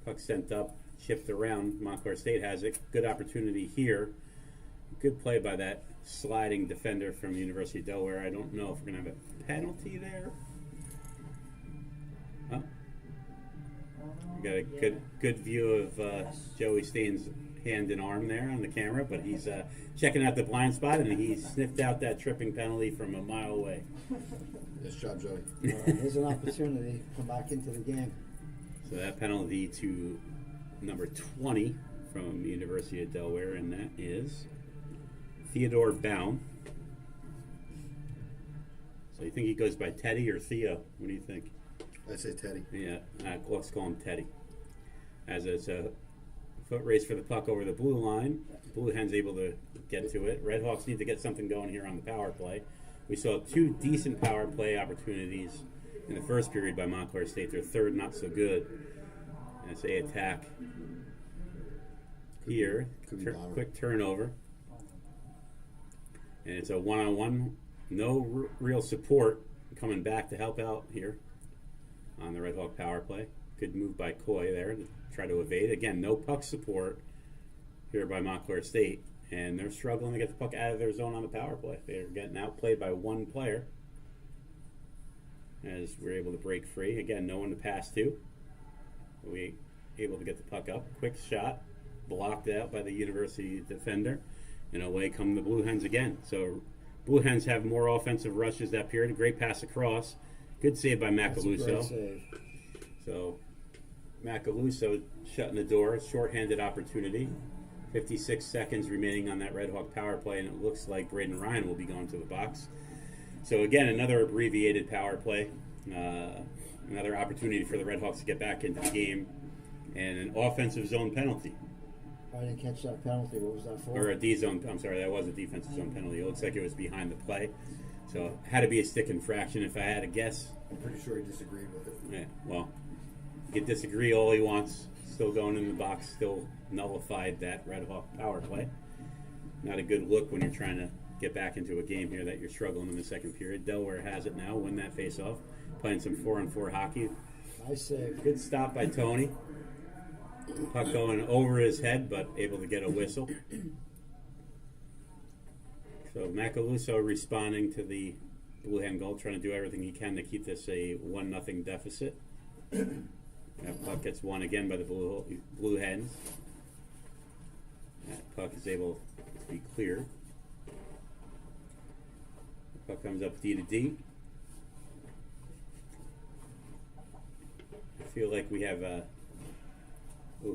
Puck sent up, chipped around. Montclair State has it. Good opportunity here. Good play by that sliding defender from the University of Delaware. I don't know if we're going to have a penalty there. Huh? We got a good view of Joey Stain's hand and arm there on the camera, but he's checking out the blind spot, and he sniffed out that tripping penalty from a mile away. Nice job, Joey. There's an opportunity to come back into the game. So that penalty to number 20 from the University of Delaware, and that is Theodore Baum. So you think he goes by Teddy or Theo? What do you think? I say Teddy. Yeah, let's call him Teddy. As it's a foot race for the puck over the blue line. Blue Hen's able to get to it. Red Hawks need to get something going here on the power play. We saw two decent power play opportunities in the first period by Montclair State. Their third, not so good. As they attack here. Quick turnover. And it's a one-on-one. No real support coming back to help out here on the Red Hawk power play. Good move by Coy there to try to evade. Again, no puck support here by Montclair State. And they're struggling to get the puck out of their zone on the power play. They're getting outplayed by one player as we're able to break free. Again, no one to pass to. We able to get the puck up. Quick shot, blocked out by the University defender. And away come the Blue Hens again. So Blue Hens have more offensive rushes that period. Great pass across. Good save by Macaluso. Save. So Macaluso shutting the door. Short-handed opportunity. 56 seconds remaining on that Red Hawk power play, and it looks like Braden Ryan will be going to the box. So again, another abbreviated power play. Another opportunity for the Red Hawks to get back into the game. And an offensive zone penalty. I didn't catch that penalty. What was that for? Or a D-zone. I'm sorry, that was a defensive zone penalty. It looks like it was behind the play. So it had to be a stick infraction if I had to guess. I'm pretty sure he disagreed with it. Yeah, well, he can disagree all he wants. Still going in the box, still nullified that Red Hawk power play. Not a good look when you're trying to get back into a game here that you're struggling in the second period. Delaware has it now, win that face-off. Playing some 4-on-4 hockey. Nice save. Good stop by Tony. Puck going over his head, but able to get a whistle. So Macaluso responding to the Blue Hen goal, trying to do everything he can to keep this a 1-0 deficit. That puck gets won again by the Blue Hens. That puck is able to be cleared. The puck comes up D to D. I feel like we have a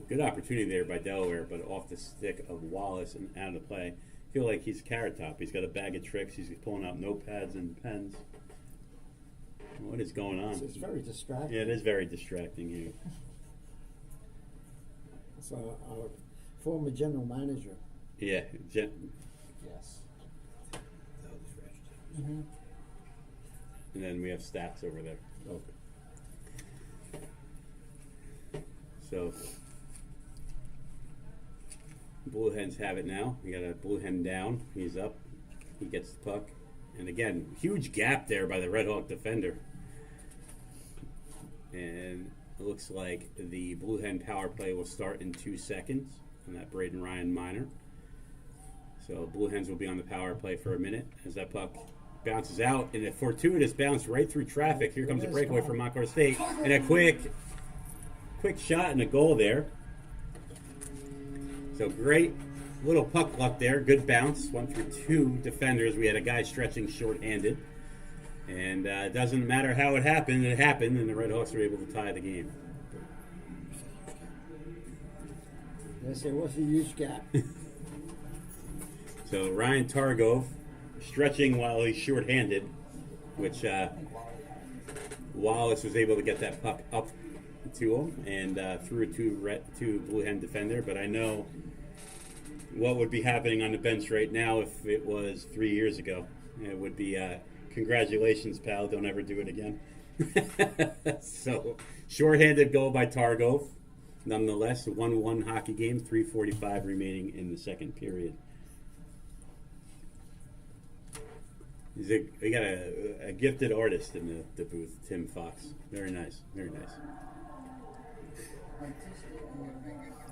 good opportunity there by Delaware, but off the stick of Wallace and out of the play. I feel like he's Carrot Top. He's got a bag of tricks. He's pulling out notepads and pens. What is going on? It's very distracting. Yeah, it is very distracting here. So our former general manager. Yeah, Yes. Mm-hmm. and then we have stats over there. Okay. So Blue Hens have it now. We got a Blue Hen down. He's up. He gets the puck. And again, huge gap there by the Red Hawk defender. And it looks like the Blue Hen power play will start in 2 seconds on that Braden Ryan minor. So Blue Hens will be on the power play for a minute as that puck bounces out. And a fortuitous bounce right through traffic. Here comes a breakaway from Montclair State. And a quick shot and a goal there. So great little puck luck there. Good bounce. Went through 2 defenders. We had a guy stretching short-handed. And it doesn't matter how it happened, and the Red Hawks were able to tie the game. Yes, there was a huge gap. So Ryan Targov stretching while he's short-handed, which Wallace was able to get that puck up to him and threw it to Blue Hen defender. But I know what would be happening on the bench right now if it was 3 years ago. It would be congratulations, pal. Don't ever do it again. So, shorthanded goal by Targov. Nonetheless, a 1-1 hockey game, 3:45 remaining in the second period. We got a gifted artist in the booth, Tim Fox. Very nice, very nice.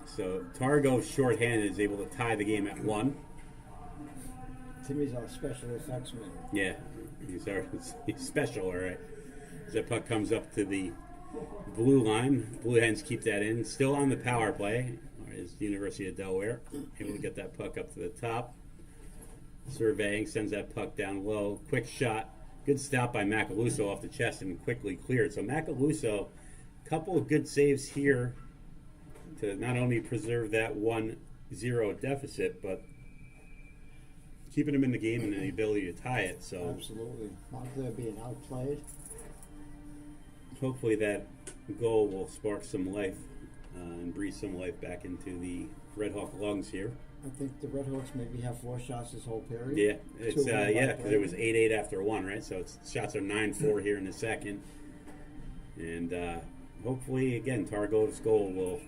So Targo shorthanded is able to tie the game at 1. Timmy's our special effects man. Yeah, he's special, all right. As that puck comes up to the blue line, Blue Hens keep that in. Still on the power play is the University of Delaware. Able to get that puck up to the top. Surveying, sends that puck down low. Quick shot. Good stop by Macaluso off the chest and quickly cleared. So Macaluso, a couple of good saves here to not only preserve that 1-0 deficit, but keeping him in the game and the ability to tie it. So Absolutely. Montclair being outplayed. hopefully that goal will spark some life and breathe some life back into the Red Hawk lungs here. I think the Red Hawks maybe have 4 shots this whole period. Yeah, it's 2 won by because it was play. 8-8 after 1, right? So shots are 9-4 here in the second, and hopefully again Targo's goal will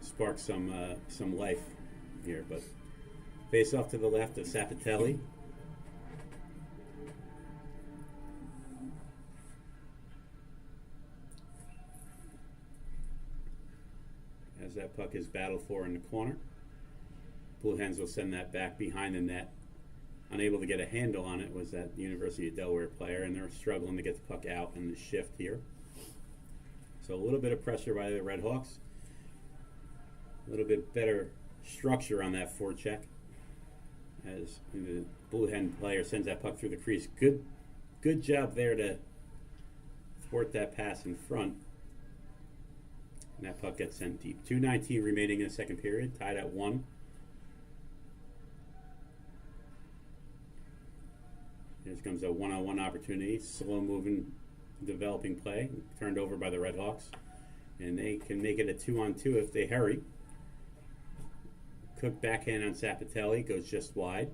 spark some life here. But face off to the left of Sapatelli. As that puck is battled for in the corner. Blue Hens will send that back behind the net. Unable to get a handle on it was that University of Delaware player, and they're struggling to get the puck out in the shift here. So a little bit of pressure by the Red Hawks. A little bit better structure on that forecheck as the Blue Hen player sends that puck through the crease. Good job there to thwart that pass in front. And that puck gets sent deep. 2:19 remaining in the second period, tied at 1. Here comes a one-on-one opportunity. Slow-moving, developing play. Turned over by the Red Hawks. And they can make it a 2-on-2 if they hurry. Cook backhand on Sapatelli. Goes just wide.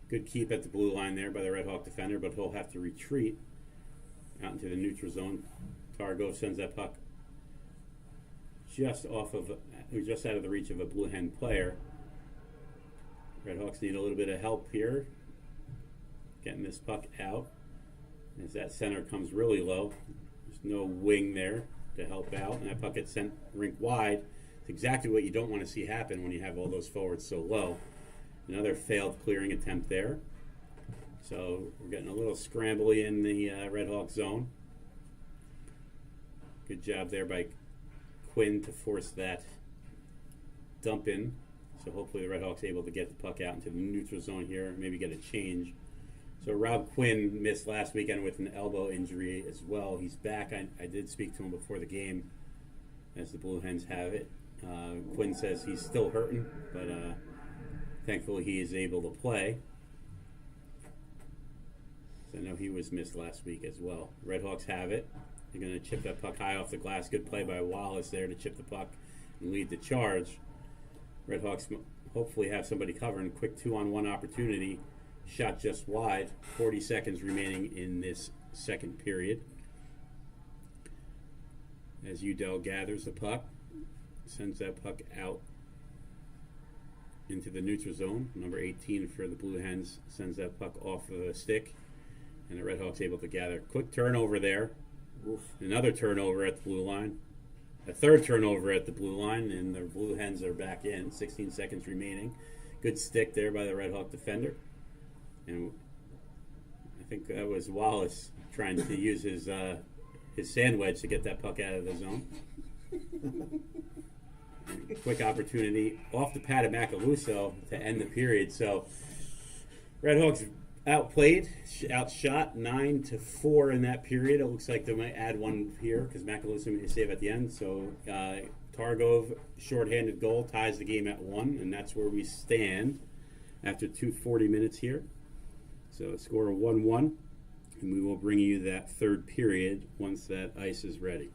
Good keep at the blue line there by the Red Hawk defender, but he'll have to retreat out into the neutral zone. Targo sends that puck just out of the reach of a Blue Hen player. Red Hawks need a little bit of help here getting this puck out as that center comes really low. There's no wing there to help out, and that puck gets sent rink wide. It's exactly what you don't want to see happen when you have all those forwards so low. Another failed clearing attempt there. So we're getting a little scrambly in the Red Hawk zone. Good job there by Quinn to force that dump in. So hopefully the Red Hawks able to get the puck out into the neutral zone here, maybe get a change. So Rob Quinn missed last weekend with an elbow injury as well. He's back. I did speak to him before the game, as the Blue Hens have it. Quinn says he's still hurting, but thankfully he is able to play. So I know he was missed last week as well. Red Hawks have it. They're going to chip that puck high off the glass. Good play by Wallace there to chip the puck and lead the charge. Red Hawks hopefully have somebody covering. Quick 2-on-1 opportunity. Shot just wide. 40 seconds remaining in this second period. As Udell gathers the puck, sends that puck out into the neutral zone. Number 18 for the Blue Hens sends that puck off of the stick, and the Red Hawks able to gather. Quick turnover there. Oof. Another turnover at the blue line. A third turnover at the blue line, and the Blue Hens are back in. 16 seconds remaining. Good stick there by the Red Hawk defender. And I think that was Wallace trying to use his sand wedge to get that puck out of the zone. Quick opportunity off the pad of Macaluso to end the period. So Red Hawks outplayed, outshot 9-4 in that period. It looks like they might add one here because Macaluso made a save at the end. So Targov shorthanded goal ties the game at 1, and that's where we stand after 2:40 minutes here. So score 1-1, and we will bring you that third period once that ice is ready.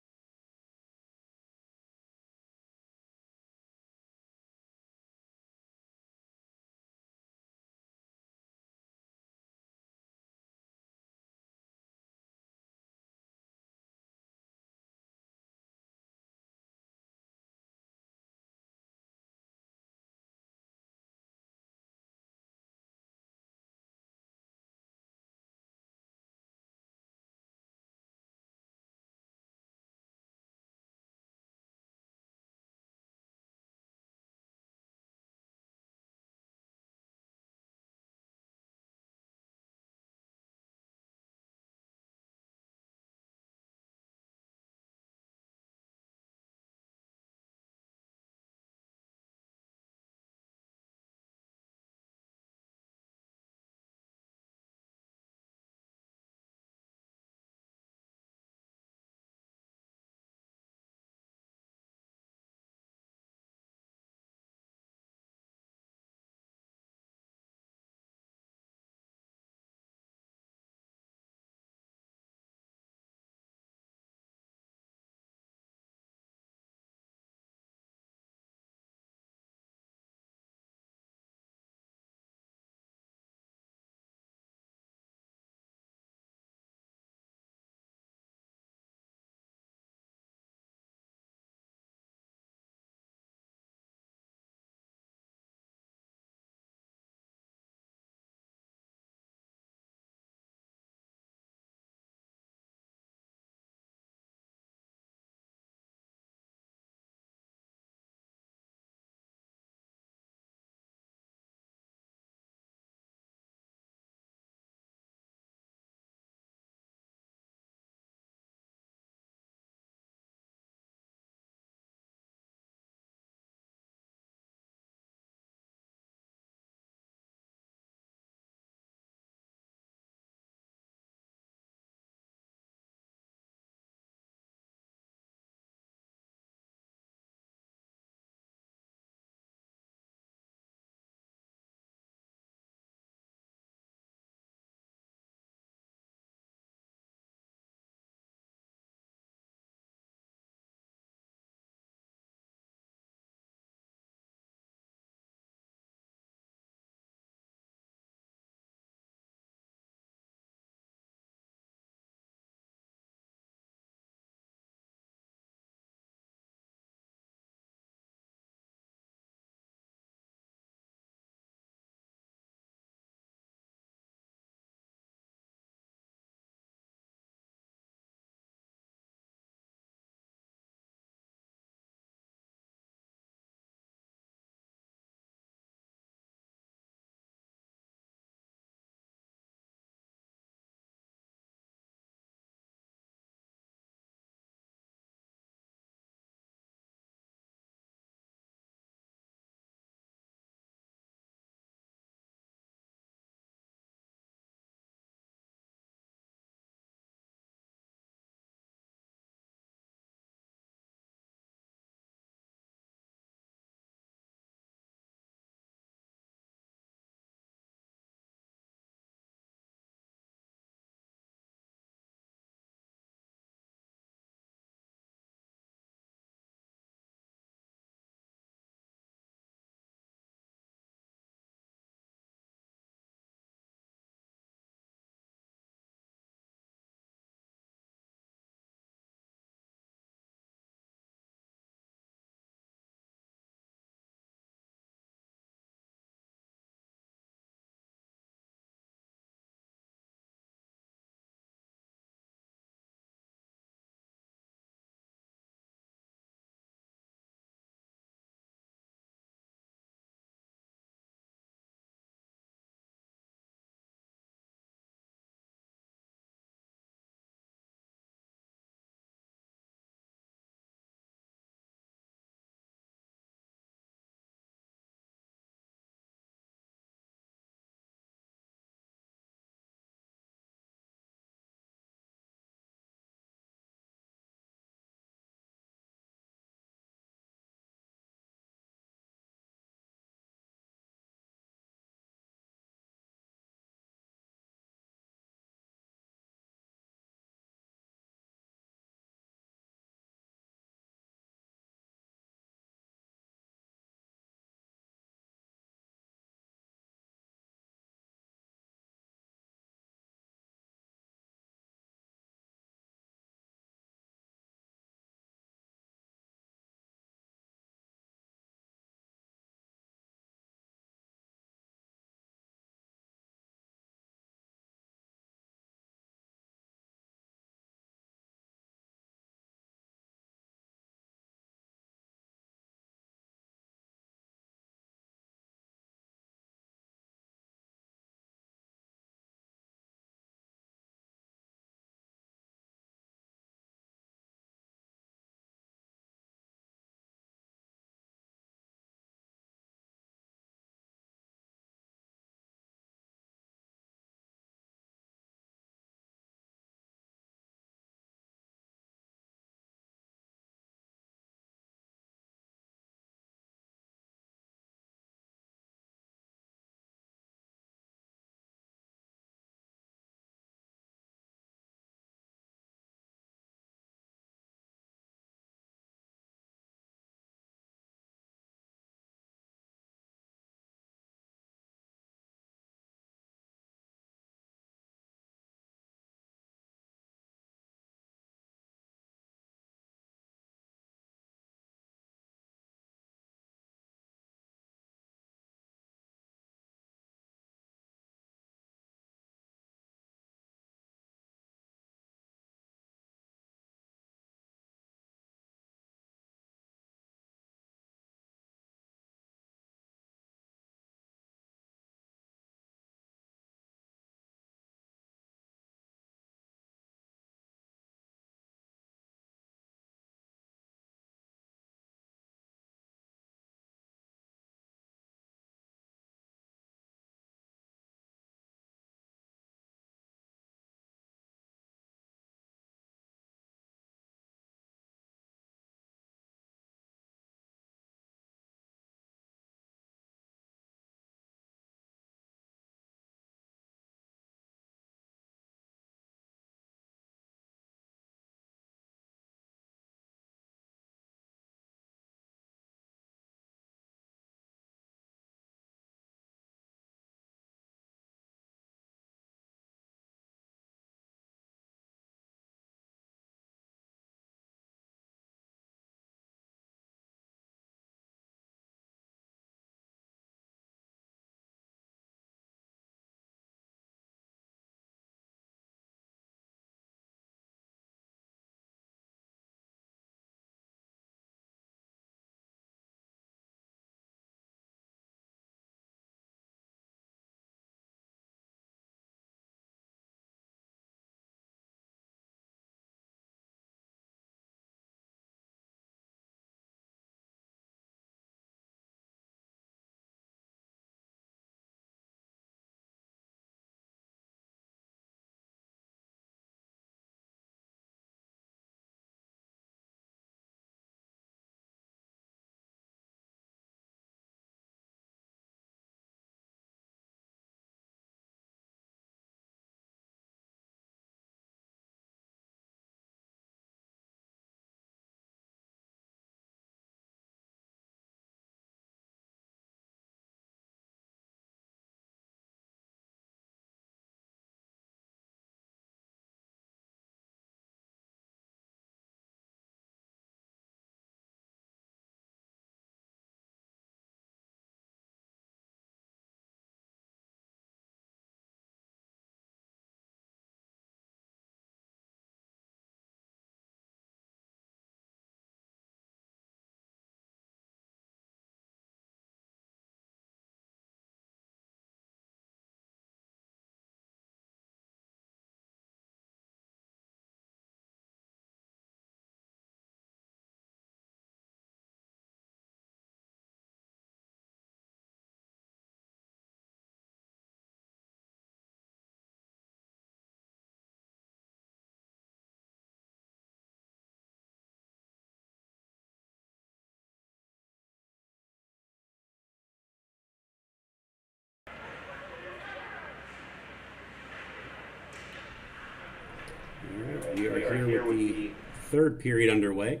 We are here with the third period underway.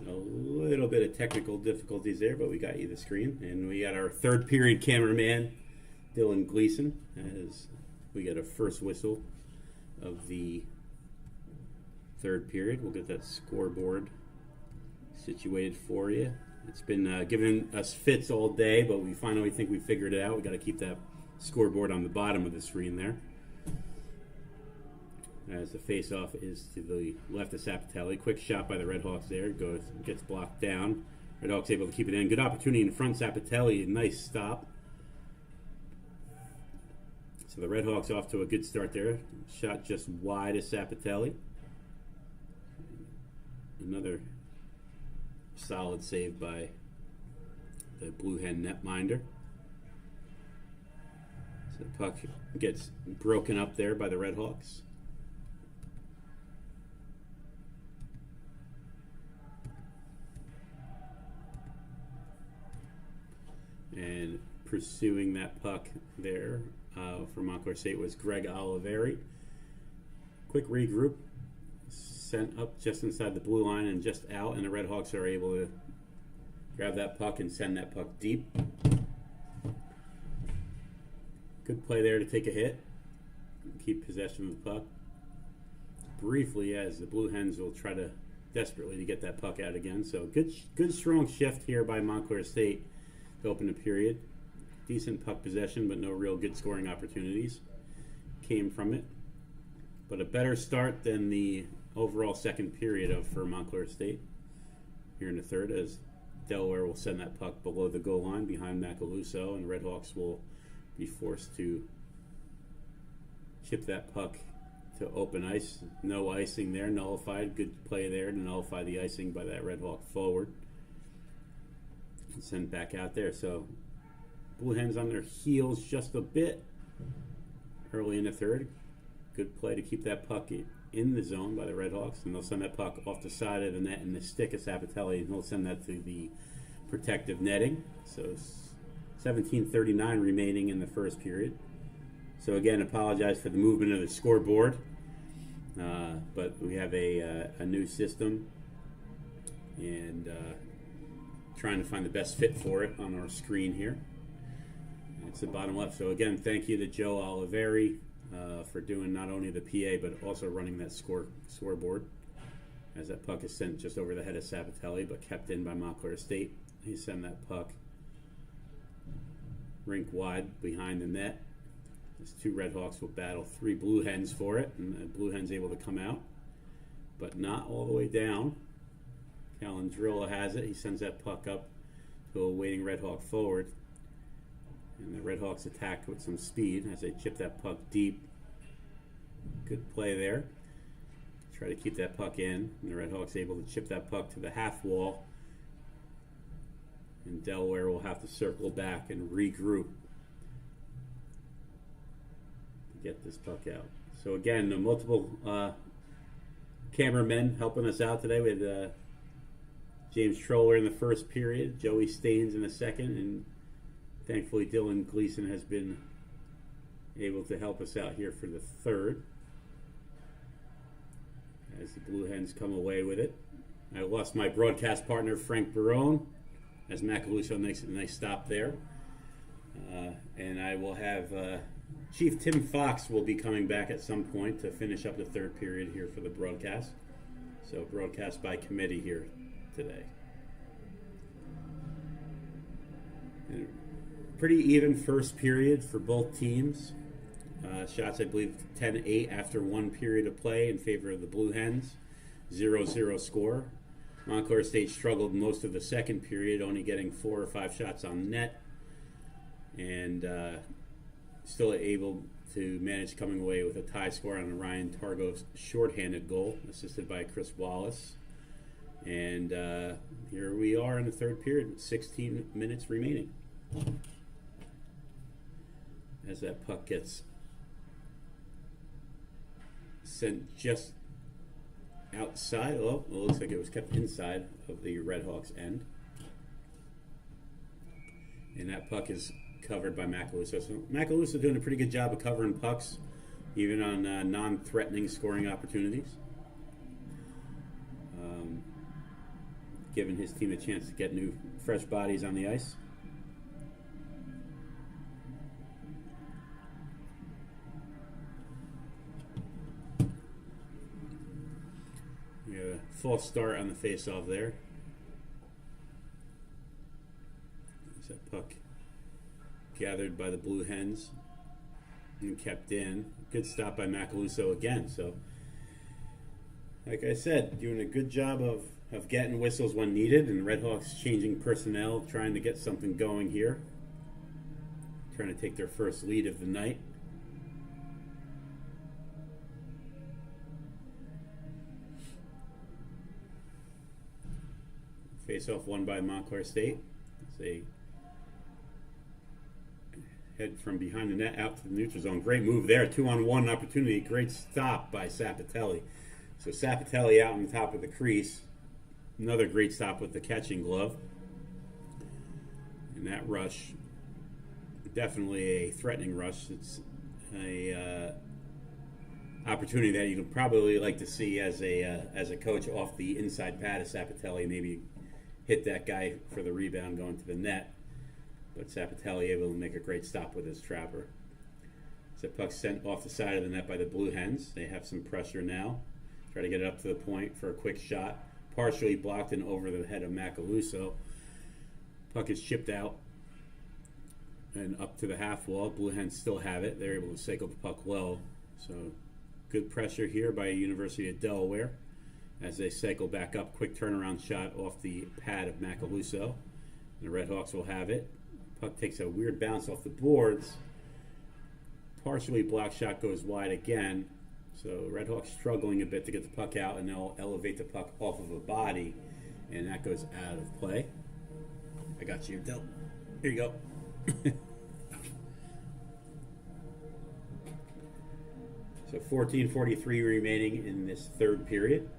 A little bit of technical difficulties there, but we got you the screen. And we got our third period cameraman, Dylan Gleason, as we get a first whistle of the third period. We'll get that scoreboard situated for you. It's been giving us fits all day, but we finally think we figured it out. We got to keep that scoreboard on the bottom of the screen there. As the face-off is to the left of Sapatelli. Quick shot by the Redhawks there. Gets blocked down. Redhawks able to keep it in. Good opportunity in front. Sapatelli, nice stop. So the Redhawks off to a good start there. Shot just wide of Sapatelli. Another solid save by the Blue Hen netminder. So the puck gets broken up there by the Redhawks. And pursuing that puck there for Montclair State was Greg Oliveri. Quick regroup. Sent up just inside the blue line and just out, and the Redhawks are able to grab that puck and send that puck deep. Good play there to take a hit. Keep possession of the puck. Briefly, as the Blue Hens will try to desperately to get that puck out again. So good strong shift here by Montclair State to open the period. Decent puck possession, but no real good scoring opportunities came from it. But a better start than the overall second period for Montclair State here in the third, as Delaware will send that puck below the goal line behind Macaluso, and Redhawks will be forced to chip that puck to open ice. No icing there, nullified. Good play there to nullify the icing by that Redhawk forward. And send back out there. So Blue Hens on their heels just a bit early in the third. Good play to keep that puck in the zone by the Redhawks, and they'll send that puck off the side of the net in the stick of Sapatelli, and he'll send that to the protective netting. So 17:39 remaining in the first period. So again, apologize for the movement of the scoreboard, but we have a new system, and trying to find the best fit for it on our screen here. It's the bottom left. So again, thank you to Joe Oliveri for doing not only the PA but also running that scoreboard, as that puck is sent just over the head of Sapatelli but kept in by Montclair State. He sent that puck rink wide behind the net. These two Redhawks will battle three Blue Hens for it, and the Blue Hens able to come out, but not all the way down. Calandrilla has it. He sends that puck up to a waiting Redhawk forward, and the Redhawks attack with some speed as they chip that puck deep. Good play there. Try to keep that puck in, and the Redhawks able to chip that puck to the half wall, and Delaware will have to circle back and regroup to get this puck out. So again, the multiple cameramen helping us out today. We had James Troller in the first period, Joey Staines in the second, and thankfully Dylan Gleason has been able to help us out here for the third, as the Blue Hens come away with it. I lost my broadcast partner Frank Barone, as Macaluso makes a nice stop there. And I will have Chief Tim Fox will be coming back at some point to finish up the third period here for the broadcast. So broadcast by committee here today. And pretty even first period for both teams. Shots, I believe, 10-8 after one period of play in favor of the Blue Hens. 0-0 score. Montclair State struggled most of the second period, only getting 4 or 5 shots on net, and still able to manage coming away with a tie score on a Ryan Targo shorthanded goal, assisted by Chris Wallace. And here we are in the third period with 16 minutes remaining, as that puck gets sent just outside. Oh, it looks like it was kept inside of the Redhawks end. And that puck is covered by Macaluso. So Macaluso doing a pretty good job of covering pucks even on non-threatening scoring opportunities. Giving his team a chance to get new, fresh bodies on the ice. We have a false start on the face-off there. There's that puck gathered by the Blue Hens and kept in. Good stop by Macaluso again. So, like I said, doing a good job of getting whistles when needed, and Redhawks changing personnel, trying to get something going here. Trying to take their first lead of the night. Face-off won by Montclair State. It's a head from behind the net out to the neutral zone. Great move there. 2-on-1 opportunity. Great stop by Sapatelli. So Sapatelli out on the top of the crease. Another great stop with the catching glove. And that rush, definitely a threatening rush. It's a opportunity that you'd probably like to see as a coach off the inside pad of Sapatelli. Maybe hit that guy for the rebound going to the net. But Sapatelli able to make a great stop with his trapper. So puck sent off the side of the net by the Blue Hens. They have some pressure now. Try to get it up to the point for a quick shot. Partially blocked and over the head of Macaluso. Puck is chipped out and up to the half wall. Blue Hens still have it. They're able to cycle the puck low. So good pressure here by University of Delaware as they cycle back up. Quick turnaround shot off the pad of Macaluso. The Redhawks will have it. Puck takes a weird bounce off the boards. Partially blocked shot goes wide again. So Redhawks struggling a bit to get the puck out, and they'll elevate the puck off of a body, and that goes out of play. I got you, Del. Here you go. So 14:43 remaining in this third period.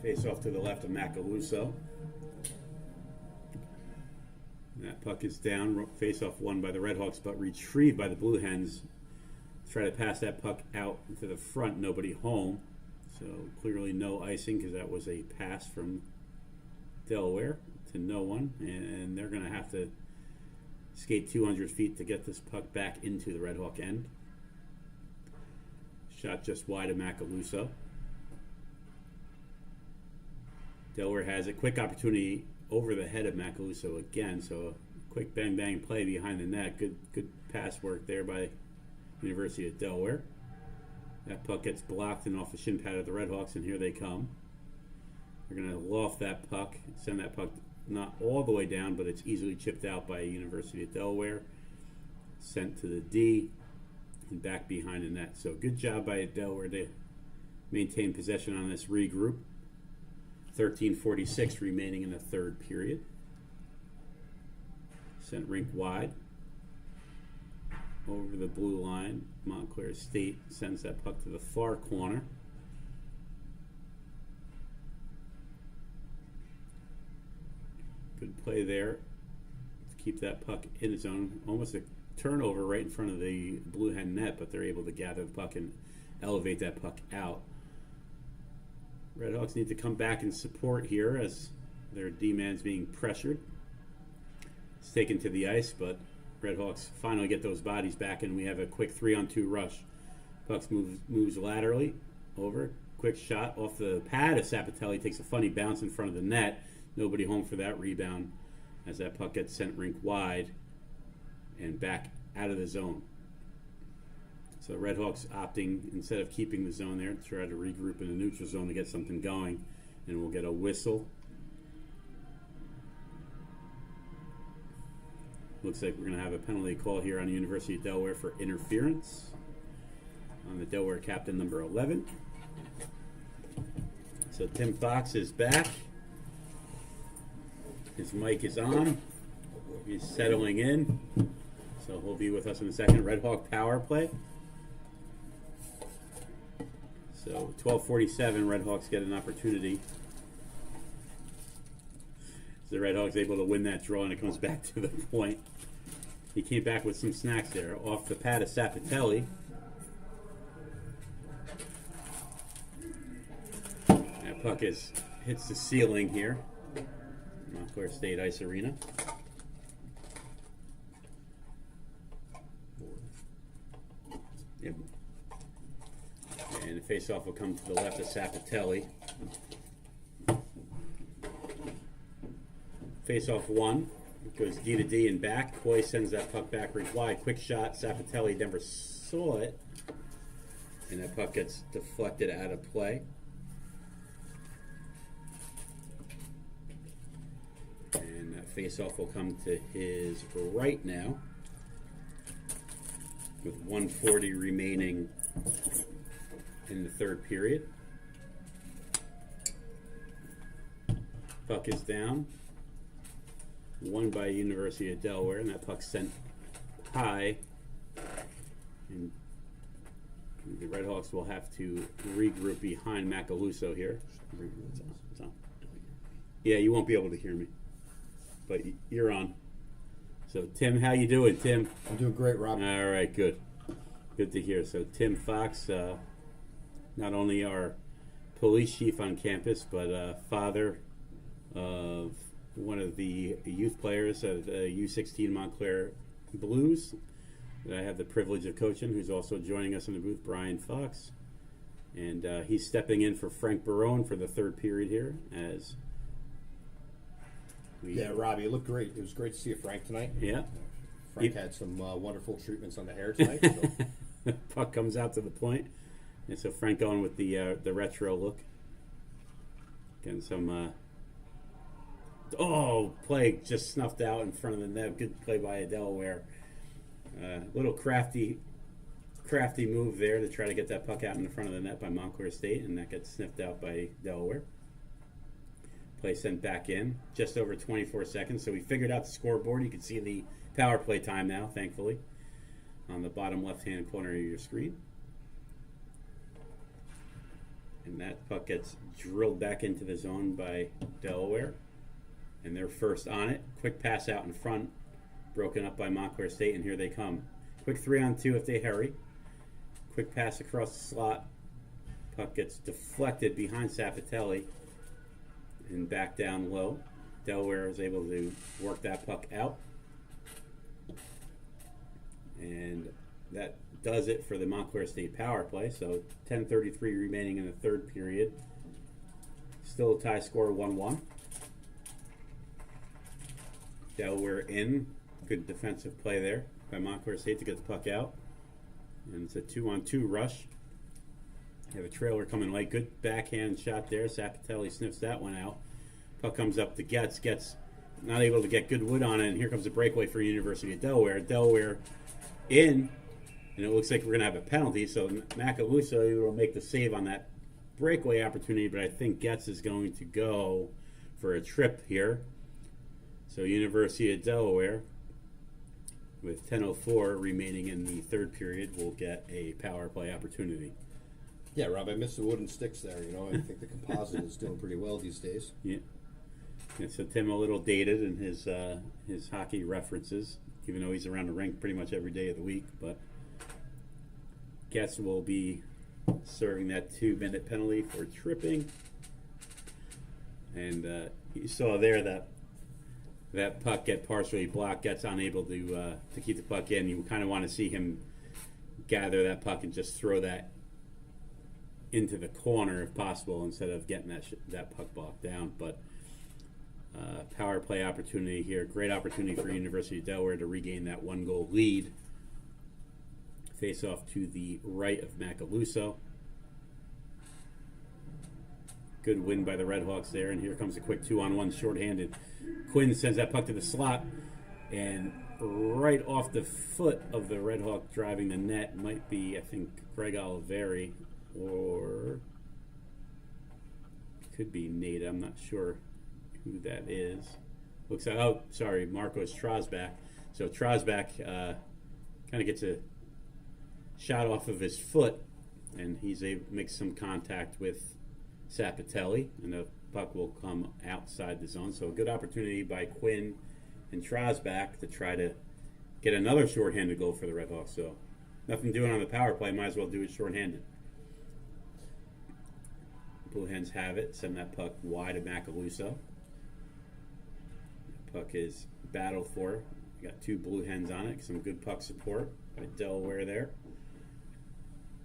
Face off to the left of Macaluso. That puck is down. Face off won by the Redhawks, but retrieved by the Blue Hens. Try to pass that puck out to the front. Nobody home. So clearly no icing because that was a pass from Delaware to no one. And they're going to have to skate 200 feet to get this puck back into the Redhawk end. Shot just wide of Macaluso. Delaware has a quick opportunity over the head of Macaluso again, so a quick bang play behind the net. Good pass work there by University of Delaware. That puck gets blocked and off the shin pad of the Redhawks, and here they come. They're going to loft that puck, send that puck not all the way down, but it's easily chipped out by University of Delaware. Sent to the D and back behind the net. So good job by Delaware to maintain possession on this regroup. 13:46 remaining in the third period. Sent rink wide. Over the blue line. Montclair State sends that puck to the far corner. Good play there to keep that puck in its own. Almost a turnover right in front of the Blue Hen net, but they're able to gather the puck and elevate that puck out. Redhawks need to come back and support here as their D-man's being pressured. It's taken to the ice, but Redhawks finally get those bodies back, and we have a quick 3-on-2 rush. Pucks moves laterally over. Quick shot off the pad of Sapatelli. Takes a funny bounce in front of the net. Nobody home for that rebound as that puck gets sent rink wide and back out of the zone. So Redhawks opting, instead of keeping the zone there, to try to regroup in the neutral zone to get something going. And we'll get a whistle. Looks like we're going to have a penalty call here on the University of Delaware for interference on the Delaware captain, number 11. So Tim Fox is back. His mic is on. He's settling in. So he'll be with us in a second. Redhawk power play. So 12:47, Redhawks get an opportunity. The Redhawks able to win that draw, and it comes back to the point. He came back with some snacks there. Off the pad of Sapatelli. That puck hits the ceiling here. Montclair State Ice Arena. Yep. And the face-off will come to the left of Sapatelli. Face-off one. Goes D to D and back. Coy sends that puck backwards wide. Quick shot. Sapatelli never saw it. And that puck gets deflected out of play. And that face-off will come to his right now. With 1:40 remaining in the third period. Puck is down. Won by University of Delaware, and that puck sent high. And the Redhawks will have to regroup behind Macaluso here. It's on. Yeah, you won't be able to hear me, but you're on. So, Tim, how you doing, Tim? I'm doing great, Rob. All right, good. Good to hear. So, Tim Fox, not only our police chief on campus, but father of one of the youth players of the U16 Montclair Blues that I have the privilege of coaching, who's also joining us in the booth, Brian Fox. And he's stepping in for Frank Barone for the third period here. As Yeah, Robbie, you look great. It was great to see you, Frank, tonight. Yeah. Frank had some wonderful treatments on the hair tonight. So. Puck comes out to the point. And so Frank going with the retro look. Getting some... play just snuffed out in front of the net. Good play by a Delaware. Little crafty move there to try to get that puck out in the front of the net by Montclair State, and that gets sniffed out by Delaware. Play sent back in. Just over 24 seconds. So we figured out the scoreboard. You can see the power play time now, thankfully, on the bottom left-hand corner of your screen. And that puck gets drilled back into the zone by Delaware. And they're first on it. Quick pass out in front, broken up by Montclair State, and here they come. Quick 3-on-2 if they hurry. Quick pass across the slot. Puck gets deflected behind Sapatelli and back down low. Delaware is able to work that puck out. And that does it for the Montclair State power play. So 10:33 remaining in the third period. Still a tie score 1-1. Delaware in. Good defensive play there by Montclair State to get the puck out. And it's a 2-on-2 rush. You have a trailer coming late. Good backhand shot there. Sapatelli sniffs that one out. Puck comes up to Getz. Getz not able to get good wood on it. And here comes a breakaway for University of Delaware. Delaware in. And it looks like we're going to have a penalty. So Macaluso will make the save on that breakaway opportunity. But I think Getz is going to go for a trip here. So University of Delaware, with 10:04 remaining in the third period, will get a power play opportunity. Yeah, Rob, I missed the wooden sticks there. You know, I think the composite is doing pretty well these days. Yeah. So Tim a little dated in his hockey references, even though he's around the rink pretty much every day of the week. But Getz will be serving that 2-minute penalty for tripping. And you saw there that puck get partially blocked. Gets unable to keep the puck in. You kind of want to see him gather that puck and just throw that into the corner if possible, instead of getting that puck blocked down. But power play opportunity here. Great opportunity for University of Delaware to regain that 1-goal lead. Face off to the right of Macaluso. Good win by the Redhawks there, and here comes a quick 2-on-1 shorthanded. Quinn sends that puck to the slot, and right off the foot of the Redhawk driving the net might be, I think, Greg Oliveri, or could be Nate. I'm not sure who that is. Looks like, oh, sorry, Marcos Trosbach. So Trosbach kind of gets a shot off of his foot, and he's able to make some contact with Sapatelli, and the puck will come outside the zone. So a good opportunity by Quinn and Trosbach to try to get another shorthanded goal for the Red Hawks. So nothing doing on the power play. Might as well do it shorthanded. Blue Hens have it. Send that puck wide of Macaluso. Puck is battled for. Got 2 Blue Hens on it. Some good puck support by Delaware there.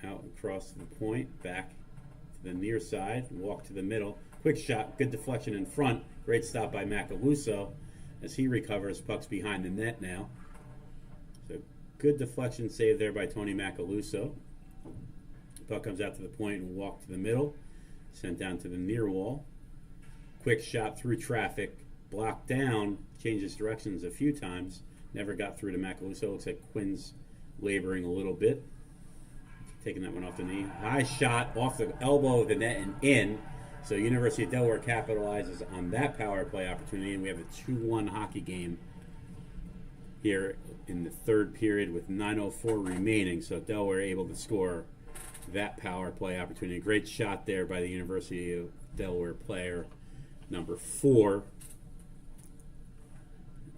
Out across the point. Back to the near side. Walk to the middle. Quick shot. Good deflection in front. Great stop by Macaluso as he recovers. Puck's behind the net now. So good deflection save there by Tony Macaluso. Puck comes out to the point and walk to the middle. Sent down to the near wall. Quick shot through traffic. Blocked down. Changes directions a few times. Never got through to Macaluso. Looks like Quinn's laboring a little bit. Taking that one off the knee. High shot off the elbow of the net and in. So University of Delaware capitalizes on that power play opportunity. And we have a 2-1 hockey game here in the third period with 9:04 remaining. So Delaware able to score that power play opportunity. Great shot there by the University of Delaware player number 4.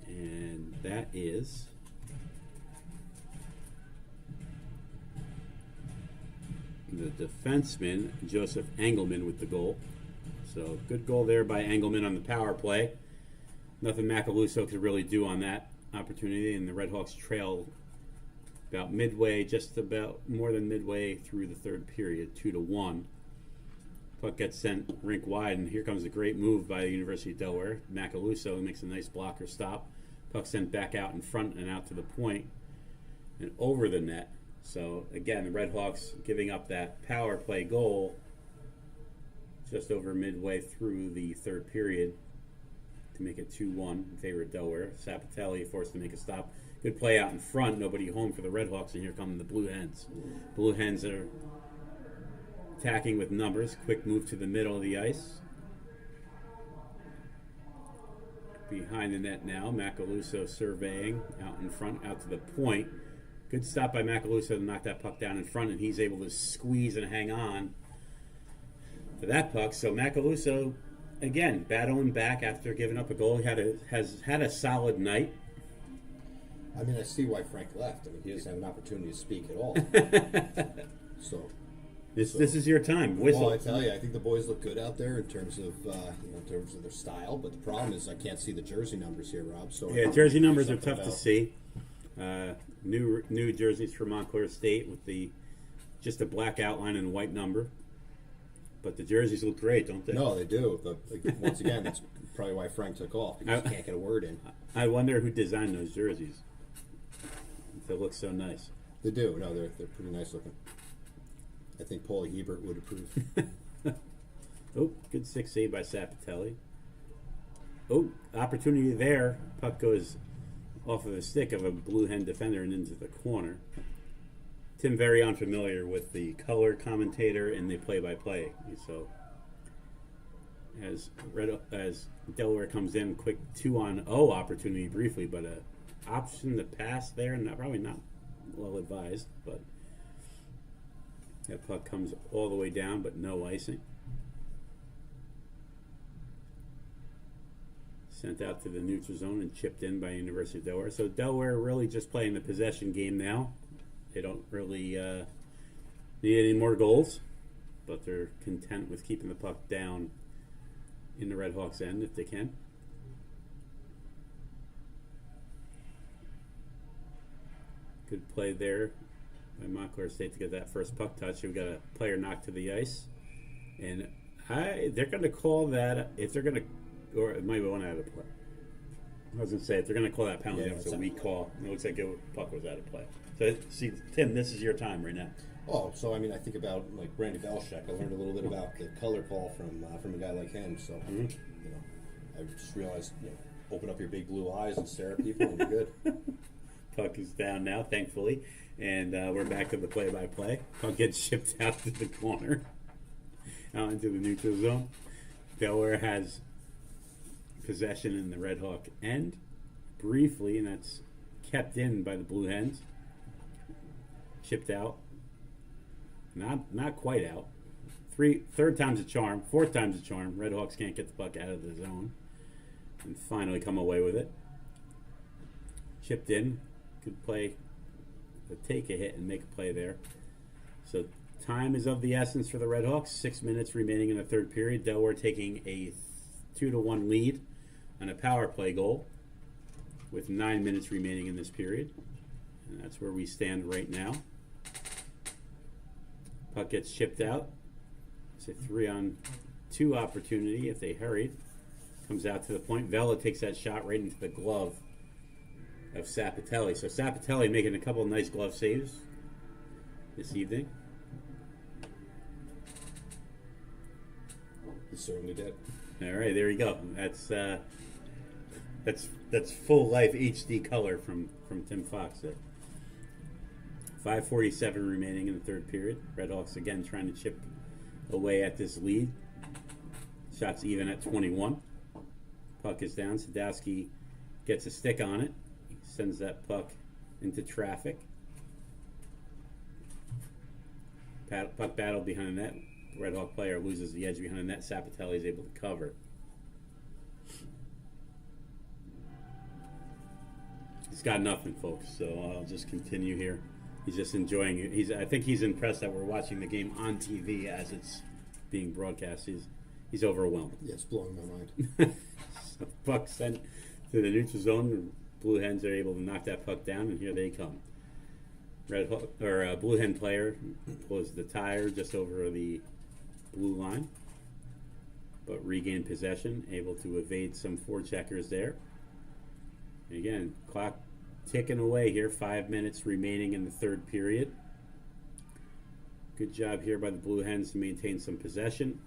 And that is the defenseman, Joseph Engelman, with the goal. So good goal there by Engelman on the power play. Nothing Macaluso could really do on that opportunity, and the Red Hawks trail about midway, just about more than midway through the third period, 2-1. Puck gets sent rink wide, and here comes a great move by the University of Delaware. Macaluso makes a nice blocker stop. Puck sent back out in front and out to the point and over the net. So again, the Red Hawks giving up that power play goal just over midway through the third period to make it 2-1 in favor of Delaware. Sapatelli forced to make a stop. Good play out in front. Nobody home for the Red Hawks, and here come the Blue Hens. Blue Hens are attacking with numbers. Quick move to the middle of the ice. Behind the net now. Macaluso surveying out in front, out to the point. Good stop by Macaluso to knock that puck down in front, and he's able to squeeze and hang on to that puck. So Macaluso, again, battling back after giving up a goal. He has had a solid night. I mean, I see why Frank left. I mean, he doesn't have an opportunity to speak at all. So This is your time. Whistle. Well, I tell you, I think the boys look good out there in terms of in terms of their style. But the problem is, I can't see the jersey numbers here, Rob. So Yeah, jersey numbers are tough to see. New jerseys for Montclair State with just a black outline and a white number. But the jerseys look great, don't they? No, they do. But once again, that's probably why Frank took off, because he can't get a word in. I wonder who designed those jerseys. They look so nice. They do. No, they're pretty nice looking. I think Paulie Hebert would approve. Oh, good 6 save by Sapatelli. Oh, opportunity there. Puck goes off of the stick of a Blue Hen defender and into the corner. Tim, very unfamiliar with the color commentator and the play-by-play. So as Delaware comes in, quick 2-on-0 opportunity briefly, but a option to pass there, probably not well advised, but that puck comes all the way down, but no icing. Sent out to the neutral zone and chipped in by University of Delaware. So Delaware really just playing the possession game now. They don't really need any more goals, but they're content with keeping the puck down in the Red Hawks' end if they can. Good play there by Montclair State to get that first puck touch. We've got a player knocked to the ice, and they're going to call that, if they're going to, or it might be one out of play. I was going to say, if they're going to call that penalty, it's a weak call. It looks like the puck was out of play. So, see, Tim, this is your time right now. Oh, so I mean, I think about like Brandy Belshek. I learned a little bit about the color call from a guy like him. So, you know, I just realized, open up your big blue eyes and stare at people, and you're good. Puck is down now, thankfully, and we're back to the play-by-play. Puck gets shipped out to the corner, out into the neutral zone. Delaware has possession in the Red Hawk end briefly, and that's kept in by the Blue Hens. Chipped out, not quite out. Third time's a charm, fourth time's a charm. Red Hawks can't get the puck out of the zone, and finally come away with it. Chipped in, Good play to take a hit and make a play there. So time is of the essence for the Red Hawks. 6 minutes remaining in the third period. Delaware taking a 2-1 lead on a power play goal with 9 minutes remaining in this period. And that's where we stand right now. Puck gets chipped out. It's a 3-on-2 opportunity if they hurried. Comes out to the point. Vela takes that shot right into the glove of Sapatelli. So Sapatelli making a couple of nice glove saves this evening. He certainly did. All right, there you go. That's full life HD color from Tim Fox there. 5:47 remaining in the third period. Red Hawks again trying to chip away at this lead. Shots even at 21. Puck is down. Sadowski gets a stick on it. He sends that puck into traffic. Puck battle behind the net. Red Hawk player loses the edge behind the net. Sapatelli is able to cover. He's got nothing, folks, so I'll just continue here. He's just enjoying it. I think he's impressed that we're watching the game on TV as it's being broadcast. He's overwhelmed. Yeah, it's blowing my mind. So puck sent to the neutral zone. The Blue Hens are able to knock that puck down, and here they come. Blue Hen player pulls the tire just over the blue line, but regained possession, able to evade some forecheckers there. And again, clock ticking away here. 5 minutes remaining in the third period. Good job here by the Blue Hens to maintain some possession.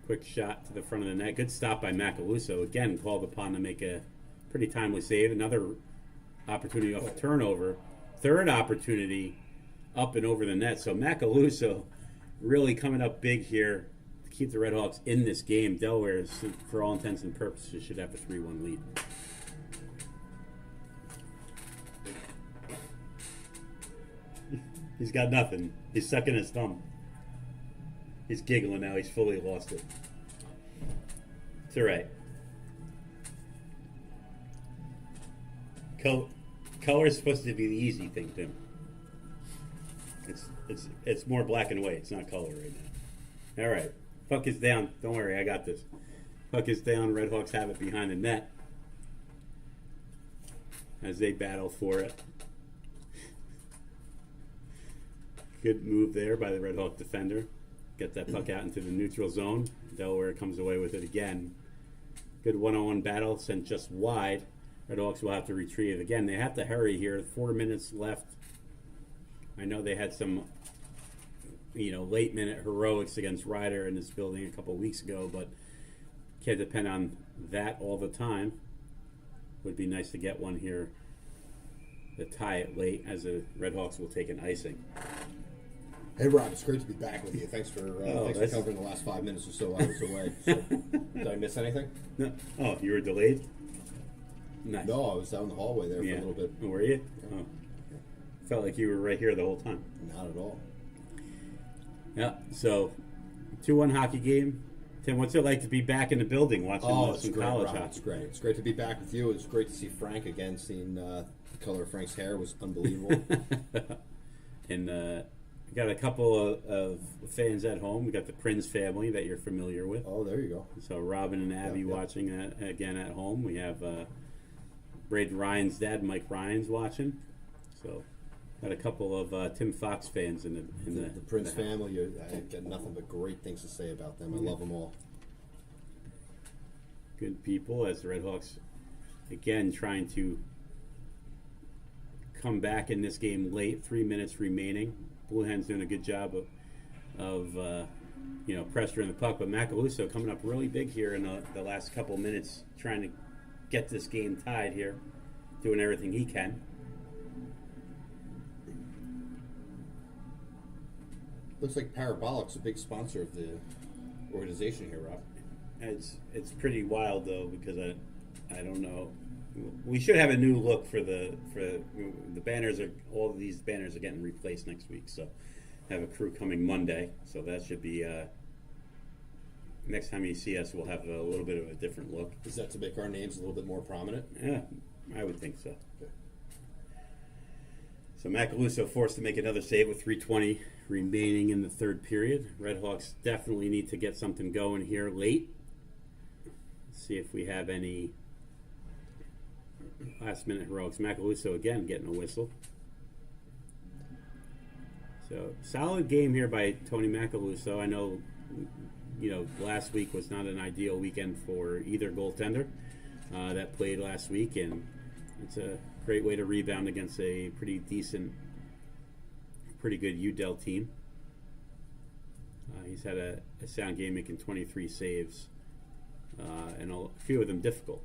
Quick shot to the front of the net. Good stop by Macaluso. Again, called upon to make a pretty timely save. Another opportunity off a turnover. Third opportunity up and over the net. So Macaluso really coming up big here to keep the Red Hawks in this game. Delaware, for all intents and purposes, should have a 3-1 lead. He's got nothing. He's sucking his thumb. He's giggling now. He's fully lost it. It's all right. Color is supposed to be the easy thing, Tim. It's more black and white. It's not color right now. All right. Puck is down. Don't worry, I got this. Puck is down. Red Hawks have it behind the net as they battle for it. Good move there by the Red Hawk defender. Get that puck out into the neutral zone. Delaware comes away with it again. Good one-on-one battle sent just wide. Red Hawks will have to retrieve. Again, they have to hurry here. 4 minutes left. I know they had some, late-minute heroics against Ryder in this building a couple weeks ago, but can't depend on that all the time. Would be nice to get one here to tie it late, as the Red Hawks will take an icing. Hey, Rob, it's great to be back with you. Thanks for covering the last 5 minutes or so I was away. So, Did I miss anything? No. Oh, you were delayed? Nice. no, I was down the hallway there for a little bit. Oh, were you? Oh. Felt like you were right here the whole time. Not at all. Yeah, so 2-1 hockey game. Tim, what's it like to be back in the building watching It's some great, college Rob. hockey? It's great. It's great to be back with you. It's great to see Frank again. Seeing the color of Frank's hair was unbelievable. And we got a couple of fans at home. We got the Prinz family that you're familiar with. Oh, there you go. So Robin and Abby watching again at home. We have Braden Ryan's dad, Mike Ryan's watching. So got a couple of Tim Fox fans in The Prince family, I got nothing but great things to say about them. I love them all. Good people, as the Red Hawks again trying to come back in this game late. 3 minutes remaining. Blue Hens doing a good job of pressuring the puck, but Macaluso coming up really big here in the last couple minutes, trying to get this game tied here, doing everything he can. Looks like Parabolic's a big sponsor of the organization here, Rob. It's pretty wild though, because I don't know. We should have a new look for the banners. All of these banners are getting replaced next week, so have a crew coming Monday. So that should be next time you see us, we'll have a little bit of a different look. Is that to make our names a little bit more prominent? Yeah, I would think so. Okay. So Macaluso forced to make another save with 3:20 remaining in the third period. Redhawks definitely need to get something going here late. Let's see if we have any last-minute heroics. Macaluso again getting a whistle. So solid game here by Tony Macaluso. I know, last week was not an ideal weekend for either goaltender that played last week, and it's a great way to rebound against a pretty decent, pretty good UDEL team. He's had a sound game, making 23 saves, and a few of them difficult.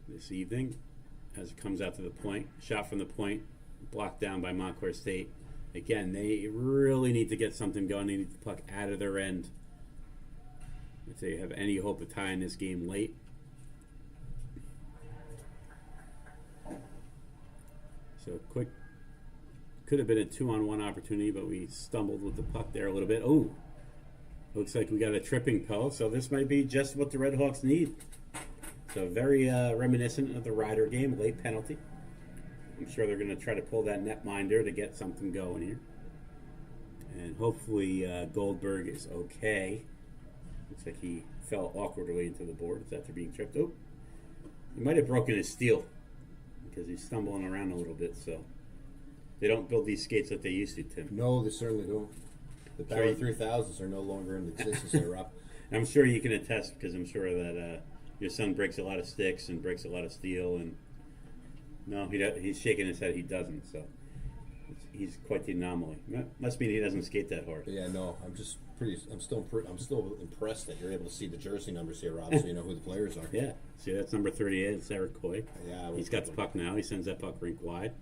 This evening, as it comes out to the point, shot from the point, blocked down by Montclair State. Again, they really need to get something going. They need the puck out of their end if they have any hope of tying this game late. So quick, could have been a 2-on-1 opportunity, but we stumbled with the puck there a little bit. Oh, looks like we got a tripping penalty. So this might be just what the Redhawks need. So very reminiscent of the Ryder game, late penalty. I'm sure they're going to try to pull that netminder to get something going here. And hopefully Goldberg is okay. Looks like he fell awkwardly into the boards after being tripped. Oh, he might have broken his steel because he's stumbling around a little bit. So they don't build these skates like they used to, Tim. No, they certainly don't. The Power 3000s are no longer in existence there, Rob. I'm sure you can attest, because I'm sure that your son breaks a lot of sticks and breaks a lot of steel, and no, he's shaking his head. He doesn't. So he's quite the anomaly. Must mean he doesn't skate that hard. Yeah, no, I'm still impressed that you're able to see the jersey numbers here, Rob, so you know who the players are. Yeah. See, that's number 38. It's Eric Coy. Yeah, he's got the puck now. He sends that puck rink wide.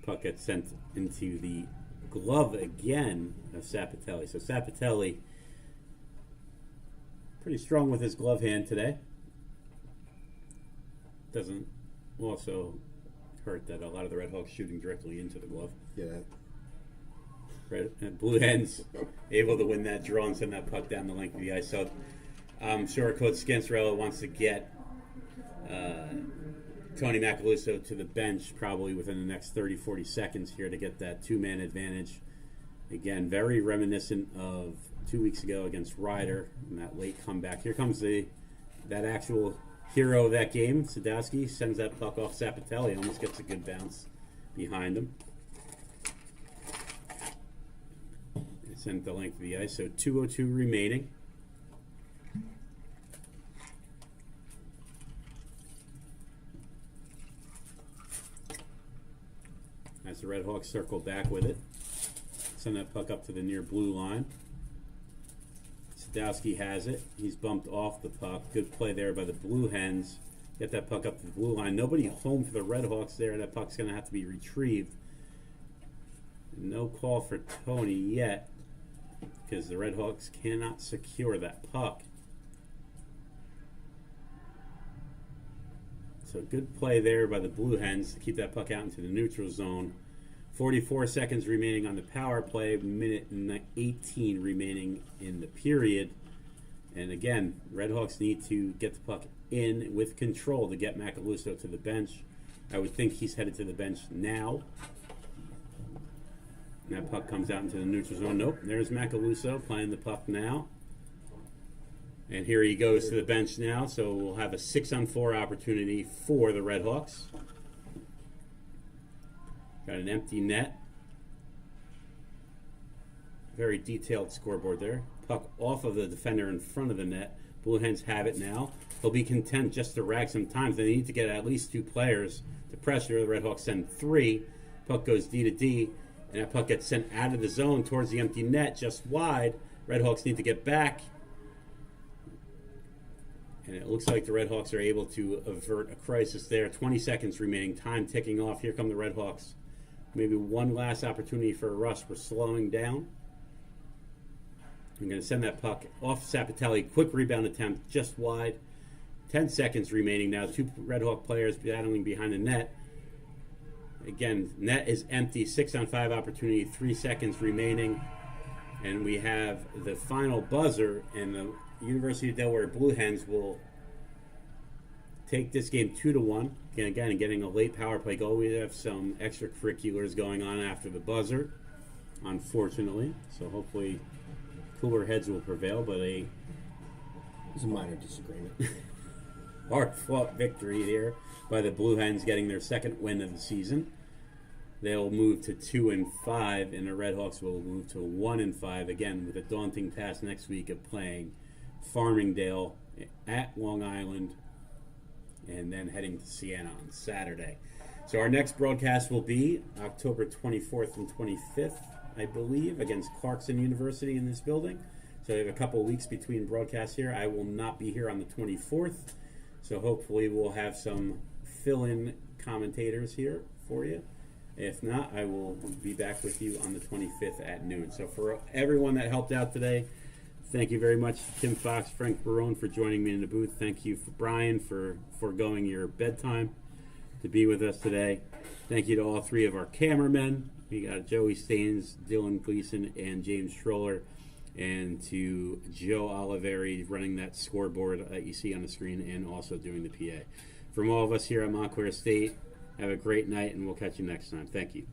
Puck gets sent into the glove again of Sapatelli. So Sapatelli, pretty strong with his glove hand today. Doesn't also hurt that a lot of the Redhawks shooting directly into the glove. Yeah. Blue Hens able to win that draw and send that puck down the length of the ice. So I'm sure Coach Scansarella wants to get Tony Macaluso to the bench probably within the next 30-40 seconds here to get that two-man advantage. Again, very reminiscent of 2 weeks ago against Ryder and that late comeback. Here comes that actual hero of that game. Sadowski sends that puck off Sapatelli. Almost gets a good bounce behind him. They sent the length of the ice. So 2:02 remaining. As the Redhawks circle back with it. Send that puck up to the near blue line. Sadowski has it. He's bumped off the puck. Good play there by the Blue Hens. Get that puck up to the blue line. Nobody home for the Redhawks there. That puck's going to have to be retrieved. No call for Tony yet because the Redhawks cannot secure that puck. So good play there by the Blue Hens to keep that puck out into the neutral zone. 44 seconds remaining on the power play, minute 18 remaining in the period. And again, Redhawks need to get the puck in with control to get Macaluso to the bench. I would think he's headed to the bench now. And that puck comes out into the neutral zone. Nope, there's Macaluso playing the puck now. And here he goes to the bench now, so we'll have a 6-on-4 opportunity for the Redhawks. Got an empty net. Very detailed scoreboard there. Puck off of the defender in front of the net. Blue Hens have it now. They'll be content just to rag some times. They need to get at least 2 players to pressure. The Redhawks send 3. Puck goes D to D, and that puck gets sent out of the zone towards the empty net, just wide. Redhawks need to get back. And it looks like the Redhawks are able to avert a crisis there. 20 seconds remaining, time ticking off. Here come the Redhawks. Maybe one last opportunity for a rush. We're slowing down. I'm going to send that puck off Sapatelli. Quick rebound attempt, just wide. 10 seconds remaining now. 2 Redhawk players battling behind the net. Again, net is empty. 6-on-5 opportunity. 3 seconds remaining. And we have the final buzzer, and the University of Delaware Blue Hens will take this game 2-1. Again, getting a late power play goal. We have some extracurriculars going on after the buzzer, unfortunately. So hopefully cooler heads will prevail, but It's a minor disagreement. hard-fought victory here by the Blue Hens, getting their second win of the season. They'll move to 2-5, and the Red Hawks will move to 1-5, again with a daunting task next week of playing Farmingdale at Long Island and then heading to Siena on Saturday. So our next broadcast will be October 24th and 25th, I believe, against Clarkson University in this building. So we have a couple of weeks between broadcasts here. I will not be here on the 24th, so hopefully we'll have some fill-in commentators here for you. If not, I will be back with you on the 25th at noon. So for everyone that helped out today, thank you very much to Tim Fox, Frank Barone for joining me in the booth. Thank you for Brian for foregoing your bedtime to be with us today. Thank you to all three of our cameramen. We got Joey Staines, Dylan Gleason, and James Schroller. And to Joe Oliveri running that scoreboard that you see on the screen and also doing the PA. From all of us here at Montclair State, have a great night, and we'll catch you next time. Thank you.